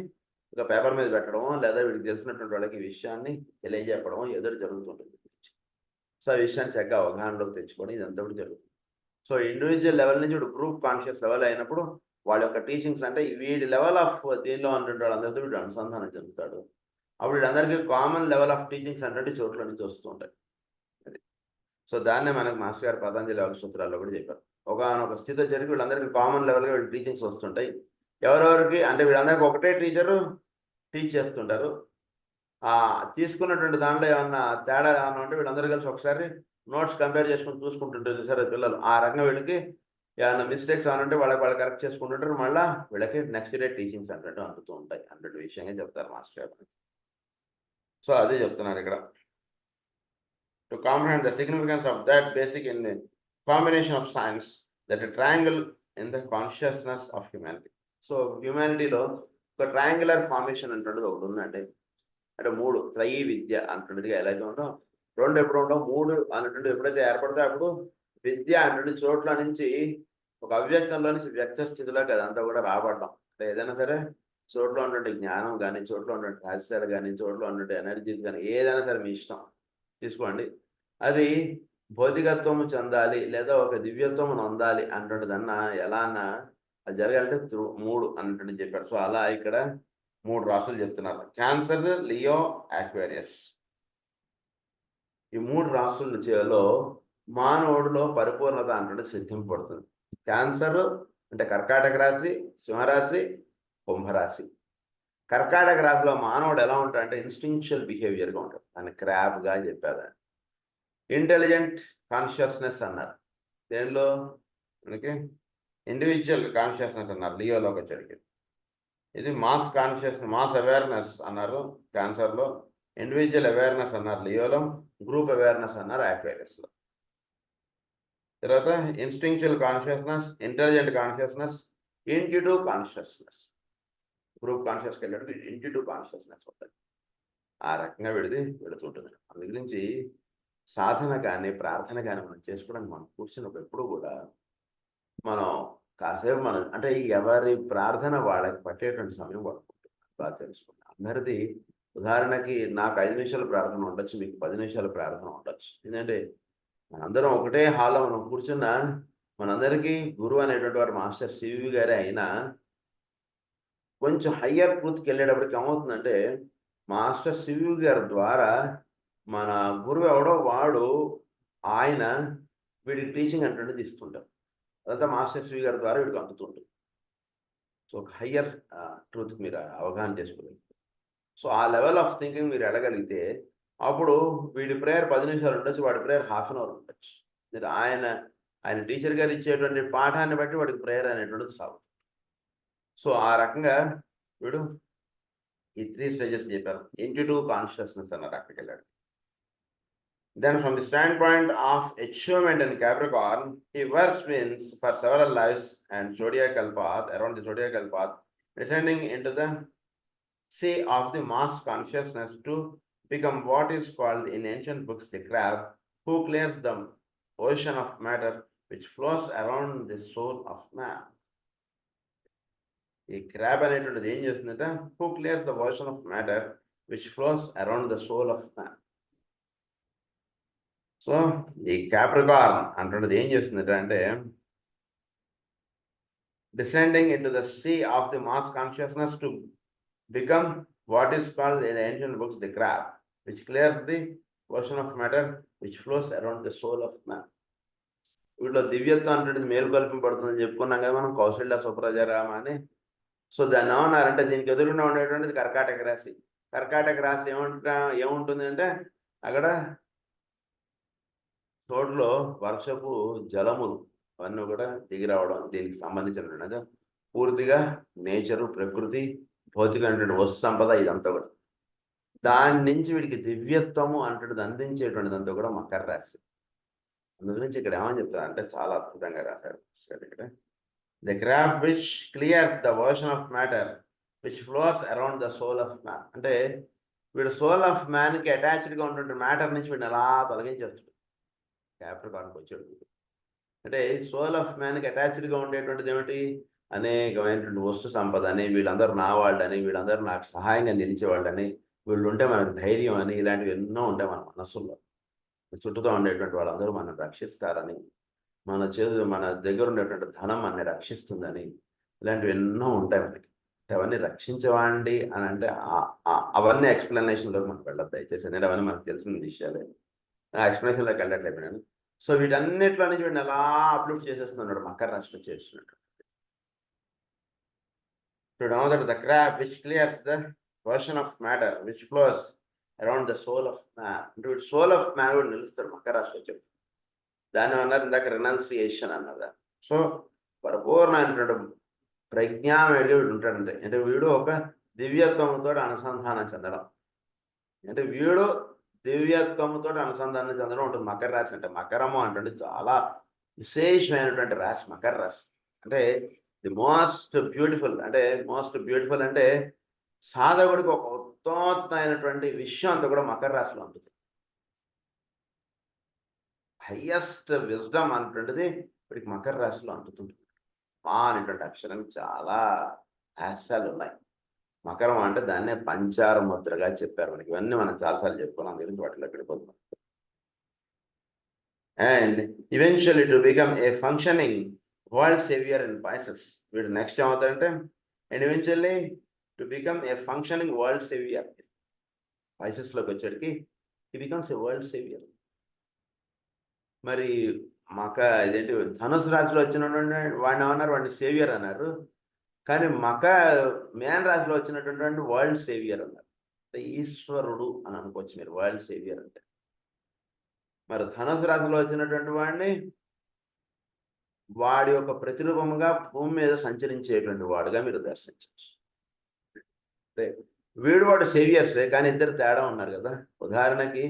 [SPEAKER 1] ఒక పేపర్ మీద పెట్టడమో లేదా వీడికి తెలిసినటువంటి వాళ్ళకి ఈ విషయాన్ని తెలియజెప్పడమో ఏదో జరుగుతుంటుంది. సో ఆ విషయాన్ని చక్కగా అవగాహనలోకి తెచ్చుకోవడం ఇదంతా కూడా జరుగుతుంది. సో ఇండివిజువల్ లెవెల్ నుంచి ఇప్పుడు గ్రూప్ కాన్షియస్ లెవెల్ అయినప్పుడు వాళ్ళ యొక్క టీచింగ్స్ అంటే వీడి లెవెల్ ఆఫ్ దీనిలో ఉన్నటువంటి వాళ్ళందరితో వీడు అనుసంధానం చెందుతాడు. అప్పుడు వీళ్ళందరికీ కామన్ లెవెల్ ఆఫ్ టీచింగ్స్ అంటే చోట్ల నుంచి వస్తూ ఉంటాయి. అది సో దాన్నే మనకు మాస్టర్ గారు పతంజలి యోగ సూత్రాల్లో కూడా చెప్పారు. ఒకనొక స్థితి జరిగి వీళ్ళందరికీ కామన్ లెవెల్గా వీళ్ళు టీచింగ్స్ వస్తుంటాయి. ఎవరెవరికి అంటే వీళ్ళందరికీ ఒకటే టీచరు టీచ్ చేస్తుంటారు. తీసుకున్నటువంటి దాంట్లో ఏమన్నా తేడా ఏమన్నా ఉంటే వీళ్ళందరూ కలిసి ఒకసారి నోట్స్ కంపేర్ చేసుకొని చూసుకుంటుంటారు సరే పిల్లలు. ఆ రకంగా వీళ్ళకి ఏమన్నా మిస్టేక్స్ ఏమైనా ఉంటే వాళ్ళు కరెక్ట్ చేసుకుంటుంటారు. మళ్ళీ వీళ్ళకి నెక్స్ట్ డే టీచింగ్స్ అంటే అందుతూ ఉంటాయి అన్నట్టు విషయంగా చెప్తారు మాస్టర్ గారు. సో అదే చెప్తున్నారు ఇక్కడ. To comprehend the significance of that basic in the combination of science, that a triangle in the consciousness of humanity. So హ్యూమానిటీలో ఒక ట్రయాంగులర్ ఫార్మేషన్ అంటున్నది ఒకటి ఉందండి. అంటే 3 త్రయీ విద్య అంటున్నదిగా ఎలాగ ఉందో 2 ఎప్పుడు ఉండవు 3 అన్నటువంటి ఎప్పుడైతే ఏర్పడితే అప్పుడు విద్య అన్నటువంటి చోట్ల నుంచి ఒక అవ్యక్తంలో నుంచి వ్యక్త స్థితిలోకి అదంతా కూడా రాబడ్డాం. అంటే ఏదైనా సరే చోట్ల ఉన్నటువంటి జ్ఞానం కానీ, చోట్ల ఉన్నటువంటి రహస్యాలు కానీ, చోట్ల ఉన్నటువంటి ఎనర్జీస్ కానీ ఏదైనా సరే మీ ఇష్టం తీసుకోండి. అది భౌతికత్వము చెందాలి లేదా ఒక దివ్యత్వము నొందాలి అన్నటువంటిదన్నా ఎలా అన్నా అది జరగాలంటే 3 అన్నట్టు చెప్పారు. సో అలా ఇక్కడ 3 రాసులు చెప్తున్నారు. Cancer, Leo, Aquarius. ఈ 3 రాసులలో మానవుడిలో పరిపూర్ణత అన్నట్టు సిద్ధింపబడుతుంది. క్యాన్సర్ అంటే కర్కాటక రాశి, సింహరాశి, కుంభరాశి. కర్కాటక రాశిలో మానవుడు ఎలా ఉంటాడంటే ఇన్స్టింక్చువల్ బిహేవియర్గా ఉంటాడు. దాన్ని క్రాబ్గా చెప్పారు. ఇంటెలిజెంట్ కాన్షియస్నెస్ అన్నారు. దేనిలో మనకి ఇండివిజువల్ కాన్షియస్నెస్ అన్నారు లియోలోకి వచ్చరికి. ఇది మాస్ కాన్షియస్నెస్, మాస్ అవేర్నెస్ అన్నారు క్యాన్సర్లో. ఇండివిజువల్ అవేర్నెస్ అన్నారు లియోలో. గ్రూప్ అవేర్నెస్ అన్నారు ఆక్వేరియస్లో. తర్వాత instinctual consciousness, intelligent consciousness, intuitive consciousness. Group కాన్షియస్కి వెళ్ళినప్పుడు ఇంట్యూటివ్ కాన్షియస్నెస్ ఉంటుంది. ఆ రకంగా వెళుతుంటుంది. అందు గురించి సాధన కానీ ప్రార్థన కానీ మనం చేసుకోవడానికి మనం కూర్చున్నప్పుడు ఎప్పుడు కూడా మనం కాసేపు మనం అంటే ఎవరి ప్రార్థన వాళ్ళకి పట్టేటువంటి సమయం పడుకుంటుంది. బాగా తెలుసుకుంటాం. అందరిది ఉదాహరణకి నాకు 5 నిమిషాల ప్రార్థన ఉండొచ్చు, మీకు 10 నిమిషాల ప్రార్థన ఉండొచ్చు. ఎందుకంటే మనందరం ఒకటే హాల్లో మనం కూర్చున్న మనందరికీ గురువు అనేటువంటి వారు మాస్టర్ సివి గారే అయినా కొంచెం హయ్యర్ ట్రూత్కి వెళ్ళేటప్పటికి ఏమవుతుందంటే మాస్టర్ సివి గారి ద్వారా మన గురువు ఎవడో వాడు ఆయన వీడికి టీచింగ్ అంటే ఇస్తుంటారు. అదంతా మాస్టర్ సివి గారి ద్వారా వీడికి అందుతుంటుంది. సో ఒక హయ్యర్ ట్రూత్కి మీరు అవగాహన చేసుకోగలుగుతారు. సో ఆ లెవెల్ ఆఫ్ థింకింగ్ మీరు ఎడగలిగితే అప్పుడు వీడి ప్రేయర్ 10 నిమిషాలు ఉండొచ్చు, వాడి ప్రేయర్ ½ అన్ అవర్ ఉండొచ్చు. ఆయన టీచర్ గారు ఇచ్చేటువంటి పాఠాన్ని బట్టి వాడికి ప్రేయర్ అనేటువంటిది సాగుతుంది. సో ఆ రకంగా వీడు ఈ 3 స్టేజెస్ చెప్పారు. ఇంట్యూటివ్ కాన్షియస్నెస్ అన్నారు అక్కడికి వెళ్ళాడు. Then from the standpoint of achievement in Capricorn, he works means for several lives and zodiacal path, around the zodiacal path, descending into the sea of the mass consciousness to become what is called in ancient books the crab, who clears the ocean of matter which flows around the soul of man. ఈ crab అనేటువంటిది ఏం చేస్తుందంటే who clears the ocean of matter which flows around the soul of man. So ఈ Capricorn అంటున్నది ఏం చేస్తుందంటే అంటే descending into the sea of the mass consciousness to become what is called in ancient books the crab, which clears the ocean of matter which flows around the soul of man. వీటిలో దివ్యత్వం అంటే మేలు కల్పింపబడుతుందని చెప్పుకున్నాం కదా మనం, కౌశల్య సుప్రజారామ అని. So దాన్ని ఏమన్నారంటే, దీనికి ఎదురుగా ఉండేటువంటిది కర్కాటక రాశి. కర్కాటక రాశి ఏముంటుంది అంటే, అక్కడ తోటలో వర్షపు జలములు అవన్నీ కూడా దిగి రావడం దీనికి సంబంధించిన పూర్తిగా నేచరు, ప్రకృతి, భౌతికమైనటువంటి వస్తు సంపద ఇదంతా కూడా. దాని నుంచి వీడికి దివ్యత్వము అంటది అందించేటువంటిదంతా కూడా మకర రాశి. అందు గురించి ఇక్కడ ఏమని చెప్తారంటే చాలా అద్భుతంగా రాశారు ఇక్కడ. The crab which clears the ocean of matter which flows around the soul of man. అంటే వీడు సోల్ ఆఫ్ మ్యాన్కి అటాచ్డ్గా ఉన్నటువంటి మ్యాటర్ నుంచి వీడిని ఎలా తొలగించేస్తాడు. క్యాప్రికార్న్కి వచ్చాడు. అంటే సోల్ ఆఫ్ మ్యాన్కి అటాచ్డ్గా ఉండేటువంటిది ఏమిటి? అనేకమైనటువంటి వస్తు సంపద అని, వీళ్ళందరూ నా వాళ్ళని, వీళ్ళందరూ నాకు సహాయంగా నిలిచేవాళ్ళని, వీళ్ళు ఉంటే మనకు ధైర్యం అని, ఇలాంటివి ఎన్నో ఉంటాయి మన మనస్సుల్లో. చుట్టూతో ఉండేటువంటి వాళ్ళందరూ మనం రక్షిస్తారని, మన దగ్గర ఉండేటువంటి ధనం మనని రక్షిస్తుందని, ఇలాంటివి ఎన్నో ఉంటాయి మనకి. అవన్నీ రక్షించవండి అని అంటే అవన్నీ ఎక్స్ప్లెనేషన్లోకి మనకు వెళ్ళదు దయచేసి, ఎందుకంటే అవన్నీ మనకు తెలిసిన విషయాలే. ఆ ఎక్స్ప్లెనేషన్లోకి వెళ్ళట్లేదు. సో వీటన్నిటిలో నుంచి వీడిని ఎలా అప్లిఫ్ట్ చేసేస్తున్నాడు మకర రాశి చేస్తున్నట్టు. To know that the crab which clears the ocean of matter which flows around the soul of man. అంటే సోల్ ఆఫ్ మ్యాన్ కూడా నిలుస్తాడు మకర రాశి వచ్చాడు. దాన్ని అన్నారు ఇందాక రెనౌన్సియేషన్ అన్నదా. సో పరిపూర్ణమైనటువంటి ప్రజ్ఞామేడి వీడు ఉంటాడంటే, అంటే వీడు ఒక దివ్యత్వంతో అనుసంధానం చెందడం. అంటే వీడు దివ్యత్వంతో అనుసంధానం చెందడం ఉంటుంది మకర రాశి అంటే. మకరము అంటే చాలా విశేషమైనటువంటి రాశి మకర రాశి. అంటే ది మోస్ట్ బ్యూటిఫుల్, అంటే మోస్ట్ బ్యూటిఫుల్ అంటే సాధకుడికి ఒక ఉత్తమమైనటువంటి విషయం అంతా కూడా మకర రాశిలో ఉంటుంది. హయ్యెస్ట్ విజ్డమ్ అనేటువంటిది ఇప్పటికి మకర రాశిలో అందుతుంది. మా అనేటువంటి అక్షరానికి చాలా హాస్యాలు ఉన్నాయి. మకరం అంటే దాన్నే పంచార ముద్రగా చెప్పారు మనకి. ఇవన్నీ మనం చాలాసార్లు చెప్పుకున్నాం, గురించి వాటిలో గడిపోతున్నాం. And eventually to become a functioning world saviour in Pisces. వీడు నెక్స్ట్ ఏమవుతాడంటే, and eventually to become a functioning world saviour. Piscesలోకి వచ్చేటికి he becomes a world saviour. మరి ఇదేంటి ధనుసు రాశిలో వచ్చినటువంటి వాడిని ఏమన్నారు, వాడిని సేవియర్ అన్నారు. కానీ మేన్ రాశిలో వచ్చినటువంటి వరల్డ్ సేవియర్ అన్నారు. అంటే ఈశ్వరుడు అని అనుకోవచ్చు మీరు వరల్డ్ సేవియర్ అంటే. మరి ధనుసు రాశిలో వచ్చినటువంటి వాడిని వాడి యొక్క ప్రతిరూపముగా భూమి మీద సంచరించేటువంటి వాడుగా మీరు దర్శించవచ్చు. వీడు వాడు సేవియర్సే, కానీ ఇద్దరు తేడా ఉన్నారు కదా. ఉదాహరణకి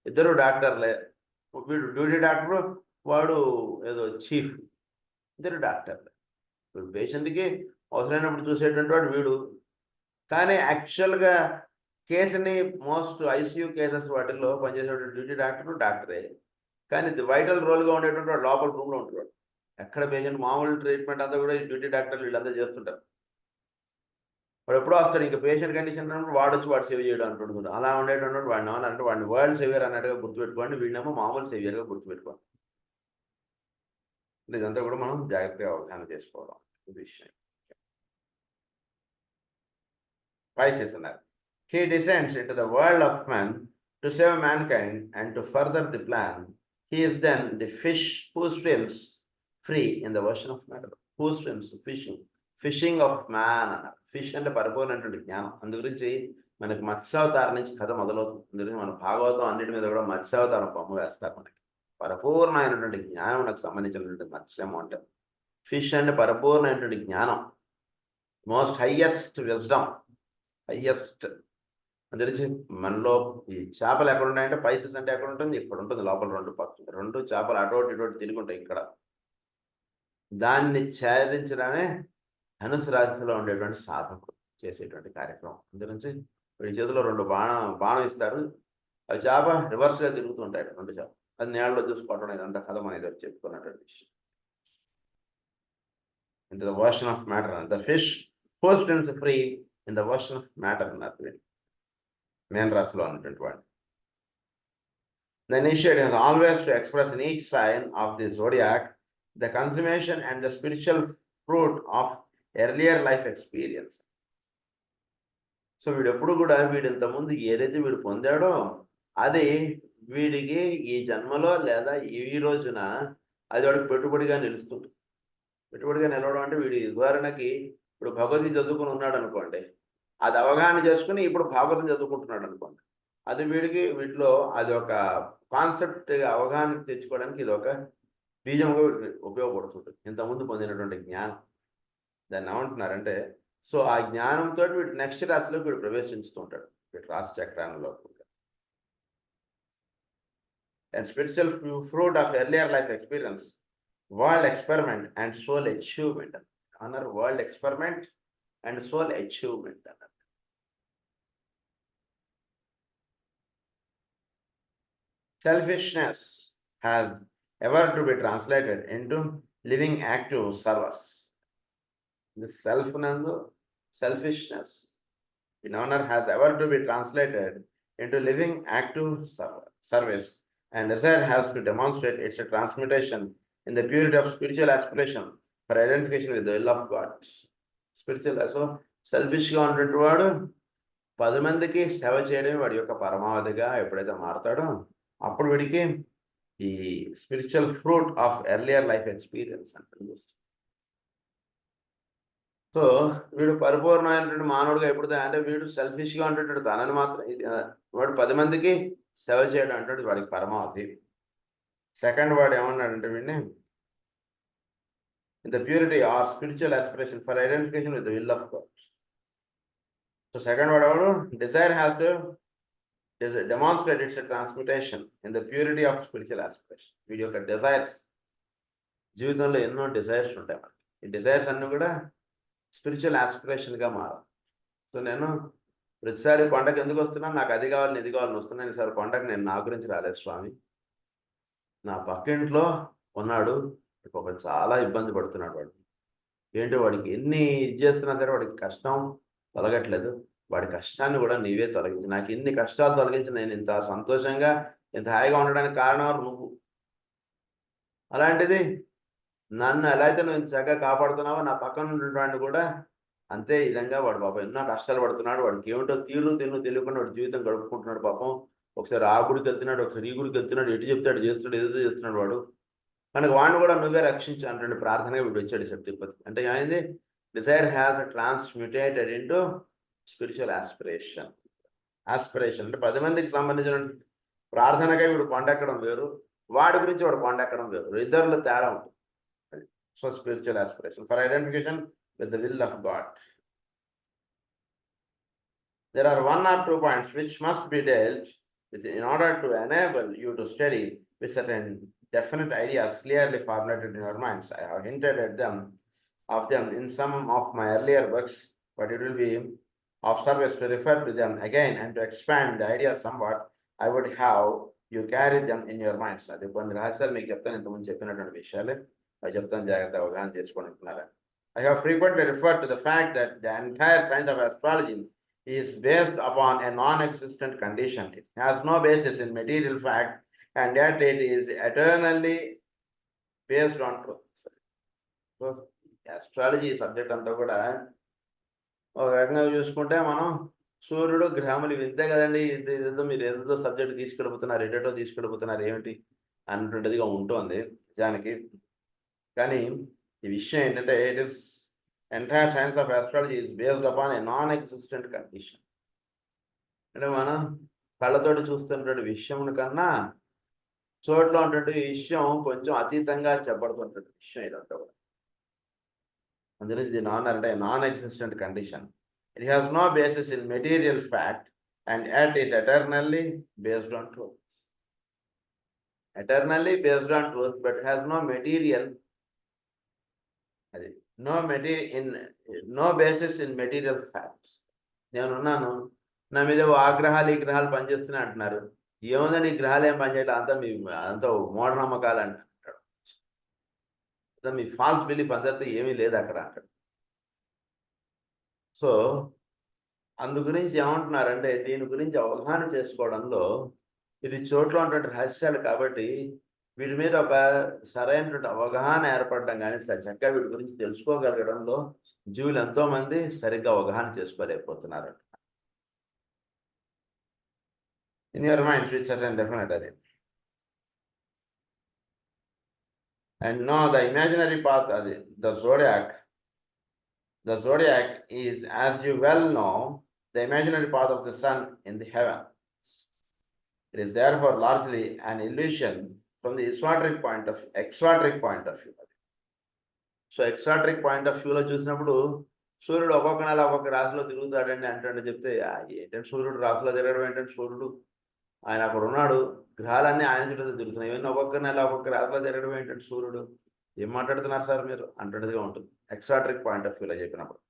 [SPEAKER 1] ఇద్దరు డాక్టర్లే. వీడు డ్యూటీ డాక్టర్, వాడు ఏదో చీఫ్. ఇద్దరు డాక్టర్లే. వీడు పేషెంట్కి అవసరమైనప్పుడు చూసేటువంటి వాడు వీడు. కానీ యాక్చువల్గా కేసుని మోస్ట్ ఐసీయూ కేసెస్ వాటిల్లో పనిచేసేటువంటి డ్యూటీ డాక్టరే. కానీ వైటల్ రోల్గా ఉండేటువంటి వాడు లోపల రూమ్లో ఉంటున్నాడు. ఎక్కడ పేషెంట్ మామూలు ట్రీట్మెంట్ అంతా కూడా డ్యూటీ డాక్టర్లు వీళ్ళంతా చేస్తుంటారు. వాడు ఎప్పుడో వస్తాడు, ఇంకా పేషెంట్ కండిషన్ అన్నప్పుడు వాడు సేవ్ చేయడం అంటుంటాడు. అలా ఉండేటువంటి వాడిని ఏమన్నా వాడిని వరల్డ్ సేవియర్ అన్నట్టుగా గుర్తుపెట్టుకోండి, వీడినేమో మామూలు సేవియర్గా గుర్తుపెట్టుకోండి. ఇదంతా కూడా మనం జాగ్రత్తగా అవగాహన చేసుకోవడం ఈ విషయం. Pisces అన్నారు, he descends into the world of man to save mankind and to further the plan. He is then the fish who swims free in the ocean of matter. Who swims, fishing of man అన్నారు. Fish అంటే పరిపూర్ణమైనటువంటి జ్ఞానం. అందు గురించి మనకి మత్స్యావతారం నుంచి కథ మొదలవుతుంది. అందుకని మన భాగవతం అన్నిటి మీద కూడా మత్స్యావతారం బొమ్మ వేస్తారు మనకి. పరిపూర్ణమైనటువంటి జ్ఞానం నాకు సంబంధించినటువంటి మత్స్యము అంటే. ఫిష్ అంటే పరిపూర్ణమైనటువంటి జ్ఞానం, మోస్ట్ హైయెస్ట్ విజ్డమ్, హైయెస్ట్. అందురించి మనలో ఈ చేపలు ఎక్కడ ఉంటాయంటే Pisces అంటే ఎక్కడ ఉంటుంది, ఇక్కడ ఉంటుంది లోపల. రెండు చేపలు అటోటి ఇటోటి తిరుగుంటాయి ఇక్కడ. దాన్ని ఛేదించడమే ధనుసు రాశిలో ఉండేటువంటి సాధకుడు చేసేటువంటి కార్యక్రమం. అందుగురించి వీడి చేతిలో రెండు బాణం ఇస్తారు. అవి చేప రివర్స్గా తిరుగుతూ ఉంటాయి, రెండు చేప. అది నేలలో చూసుకోవడం ఇదంతా కథ మన ఎదురు చెప్పుకున్నటువంటి విషయం. into the ocean of matter. The fish who swims free in the ocean of matter అన్నారు మేన్ రాశిలో ఉన్నటువంటి వాడు. The initiate has always to express in each sign of the zodiac the consummation and the spiritual fruit of earlier life experience. So వీడు ఎప్పుడు కూడా వీడు ఇంతకుముందు ఏదైతే వీడు పొందాడో అది వీడికి ఈ జన్మలో లేదా ఈ రోజున అది వాడికి పెట్టుబడిగా నిలుస్తుంది. పెట్టుబడిగా నిలవడం అంటే వీడి ఉదాహరణకి ఇప్పుడు భగవద్గీత చదువుకుని ఉన్నాడు అనుకోండి, అది అవగాహన చేసుకుని ఇప్పుడు భాగవతం చదువుకుంటున్నాడు అనుకోండి, అది వీడికి వీటిలో అది ఒక కాన్సెప్ట్ అవగాహన తెచ్చుకోవడానికి ఇది ఒక బీజంగా ఉపయోగపడుతుంది. ఇంతకుముందు పొందినటువంటి జ్ఞానం దాన్ని ఏమంటున్నారంటే, సో ఆ జ్ఞానంతో వీడు నెక్స్ట్ రాశిలోకి వీడు ప్రవేశిస్తూ ఉంటాడు, వీడు రాశి చక్రాలలో. And spiritual fruit of earlier life experience, world experiment and soul achievement. Honor world experiment and soul achievement. Selfishness has ever to be translated into living active service. The selfishness in honor has ever to be translated into living active service, and desire has to demonstrate its transmutation in the purity of spiritual aspiration for identification with the will of God. Spiritual, so selfish గా ఉన్నటువంటి వాడు 10 మందికి సేవ చేయడం వాడి యొక్క పరమావధిగా ఎప్పుడైతే మారుతాడో అప్పుడు వీడికి ఈ spiritual fruit of earlier life experience అంటే. సో వీడు పరిపూర్ణమైనటువంటి మానవుడిగా ఎప్పుడు అంటే వీడు సెల్ఫిష్గా ఉండేటట్టు తనని మాత్రం వాడు 10 మందికి సేవ చేయడం అంటే వాడికి పరమావధి. సెకండ్ వాడు ఏమన్నాడంటే వీడిని in the purity or spiritual aspiration for identification with the will of God. So second వాడు ఎవడు desire has to demonstrate its transmutation in the purity of spiritual aspiration. వీడి యొక్క డిజైర్స్, జీవితంలో ఎన్నో డిజైర్స్ ఉంటాయి మనకి, ఈ డిజైర్స్ అన్నీ కూడా స్పిరిచువల్ ఆస్పిరేషన్గా మారాలి. సో నేను ప్రతిసారి కొండకు ఎందుకు వస్తున్నాను, నాకు అది కావాలని ఇది కావాలని వస్తున్నాను. ఈసారి కొండకు నేను నా గురించి రాలేదు స్వామి, నా పక్కింట్లో ఉన్నాడు ఒక చాలా ఇబ్బంది పడుతున్నాడు వాడు, ఏంటో వాడికి ఎన్ని ఇది చేస్తున్నా సరే వాడికి కష్టం తొలగట్లేదు, వాడి కష్టాన్ని కూడా నీవే తొలగించి, నాకు ఎన్ని కష్టాలు తొలగించి నేను ఇంత సంతోషంగా ఇంత హాయిగా ఉండడానికి కారణం నువ్వు. అలాంటిది నన్ను ఎలా అయితే నువ్వు ఇంత చక్కగా కాపాడుతున్నావో నా పక్కన ఉన్నటువంటి కూడా అంతే విధంగా వాడు పాపం ఎన్నో కష్టాలు పడుతున్నాడు, వాడికి ఏమిటో తెలియకుండా వాడు జీవితం గడుపుకుంటున్నాడు పాపం. ఒకసారి ఆ గుడికి వెళ్తున్నాడు, ఒకసారి ఈ గుడికి వెళ్తున్నాడు, ఎటు చెప్తాడు చేస్తున్నాడు, ఏదో చేస్తున్నాడు వాడు, కనుక వాడిని కూడా నువ్వే రక్షించు అంటే ప్రార్థనగా వీడు వచ్చాడు సార్ తిరుపతి. అంటే ఏమైంది, desire has transmutated into spiritual aspiration. Aspiration అంటే 10 మందికి సంబంధించిన ప్రార్థనగా వీడు కొండెక్కడం వేరు, వాడి గురించి వాడు కొండెక్కడం వేరు, ఇద్దరిలో తేడా ఉంటుంది. So spiritual aspiration for identification with the will of God. There are 1 or 2 points which must be dealt with in order to enable you to study with certain definite ideas clearly formulated in your minds. I have hinted at them in some of my earlier books, but it will be of service to refer to them again and to expand the ideas somewhat. I would have you carry them in your minds. అది కొన్ని రహస్యాలు మీకు చెప్తాను, ఇంతకుముందు చెప్పినటువంటి విషయాలు అవి చెప్తాను, జాగ్రత్తగా అవగాహన చేసుకుంటున్నారా. I have frequently referred to the fact that the entire science of astrology is based upon a non-existent condition. It has no basis in material fact, and yet it is eternally based on truth. So, astrology subject అంతా కూడా ఒక రకంగా చూసుకుంటే మనం సూర్యుడు గ్రహములు వింతే కదండి, ఇదేదో మీరు ఏదో సబ్జెక్ట్ తీసుకెళ్ళిపోతున్నారు, ఎటో తీసుకెళ్ళిపోతున్నారు ఏమిటి అన్నటువంటిదిగా ఉంటుంది నిజానికి. కానీ ఈ విషయం ఏంటంటే it is entire science of astrology is based upon A non existent condition. అంటే మనం కళ్ళతోటి చూస్తున్నటువంటి విషయం కన్నా చోట్ల ఉన్నటువంటి విషయం కొంచెం అతీతంగా చెప్పబడుతున్నటువంటి విషయం ఇదంతా కూడా. అందులో ఇది non existent condition. It has no basis in material fact and yet is eternally based on truth. Eternally based on truth but has no material, అది no basis in material facts. నేనున్నాను, నా మీద ఆగ్రహాలు ఈ గ్రహాలు పనిచేస్తున్నాయి అంటున్నారు, ఏముందని ఈ గ్రహాలు ఏం పనిచేయటం, అంతా మూఢనమ్మకాలు అంటాడు, మీ ఫాల్స్ బిలీఫ్ అందరితో ఏమీ లేదు అక్కడ అంటాడు. సో అందు గురించి ఏమంటున్నారంటే దీని గురించి అవగాహన చేసుకోవడంలో ఇది చోట్ల ఉన్నటువంటి రహస్యాలు కాబట్టి వీటి మీద ఒక సరైనటువంటి అవగాహన ఏర్పడడం కానీ చక్కగా వీటి గురించి తెలుసుకోగలగడంలో జీవులు ఎంతో మంది సరిగ్గా అవగాహన చేసుకోలేకపోతున్నారు. in your mind with certain definite array. And now the imaginary path, the zodiac is, as you well know, the imaginary path of the sun in the heaven. It is therefore largely an illusion from the exoteric point of view. So exoteric point of వ్యూలో చూసినప్పుడు సూర్యుడు ఒక్కొక్క నెల ఒక్కొక్క రాశిలో తిరుగుతాడండి అంటే చెప్తే ఏంటంటే సూర్యుడు రాశిలో తిరగడం ఏంటంటే సూర్యుడు ఆయన అక్కడ ఉన్నాడు, గ్రహాలన్నీ ఆయన చుట్టూ తిరుగుతున్నాయి, ఇవన్నీ ఒక్కొక్క నెల ఒక్కొక్క రాశిలో తిరగడం ఏంటంటే సూర్యుడు ఏం మాట్లాడుతున్నారు సార్ మీరు అంటేగా ఉంటుంది ఎక్సాట్రిక్ పాయింట్ ఆఫ్ వ్యూలో చెప్పినప్పుడు.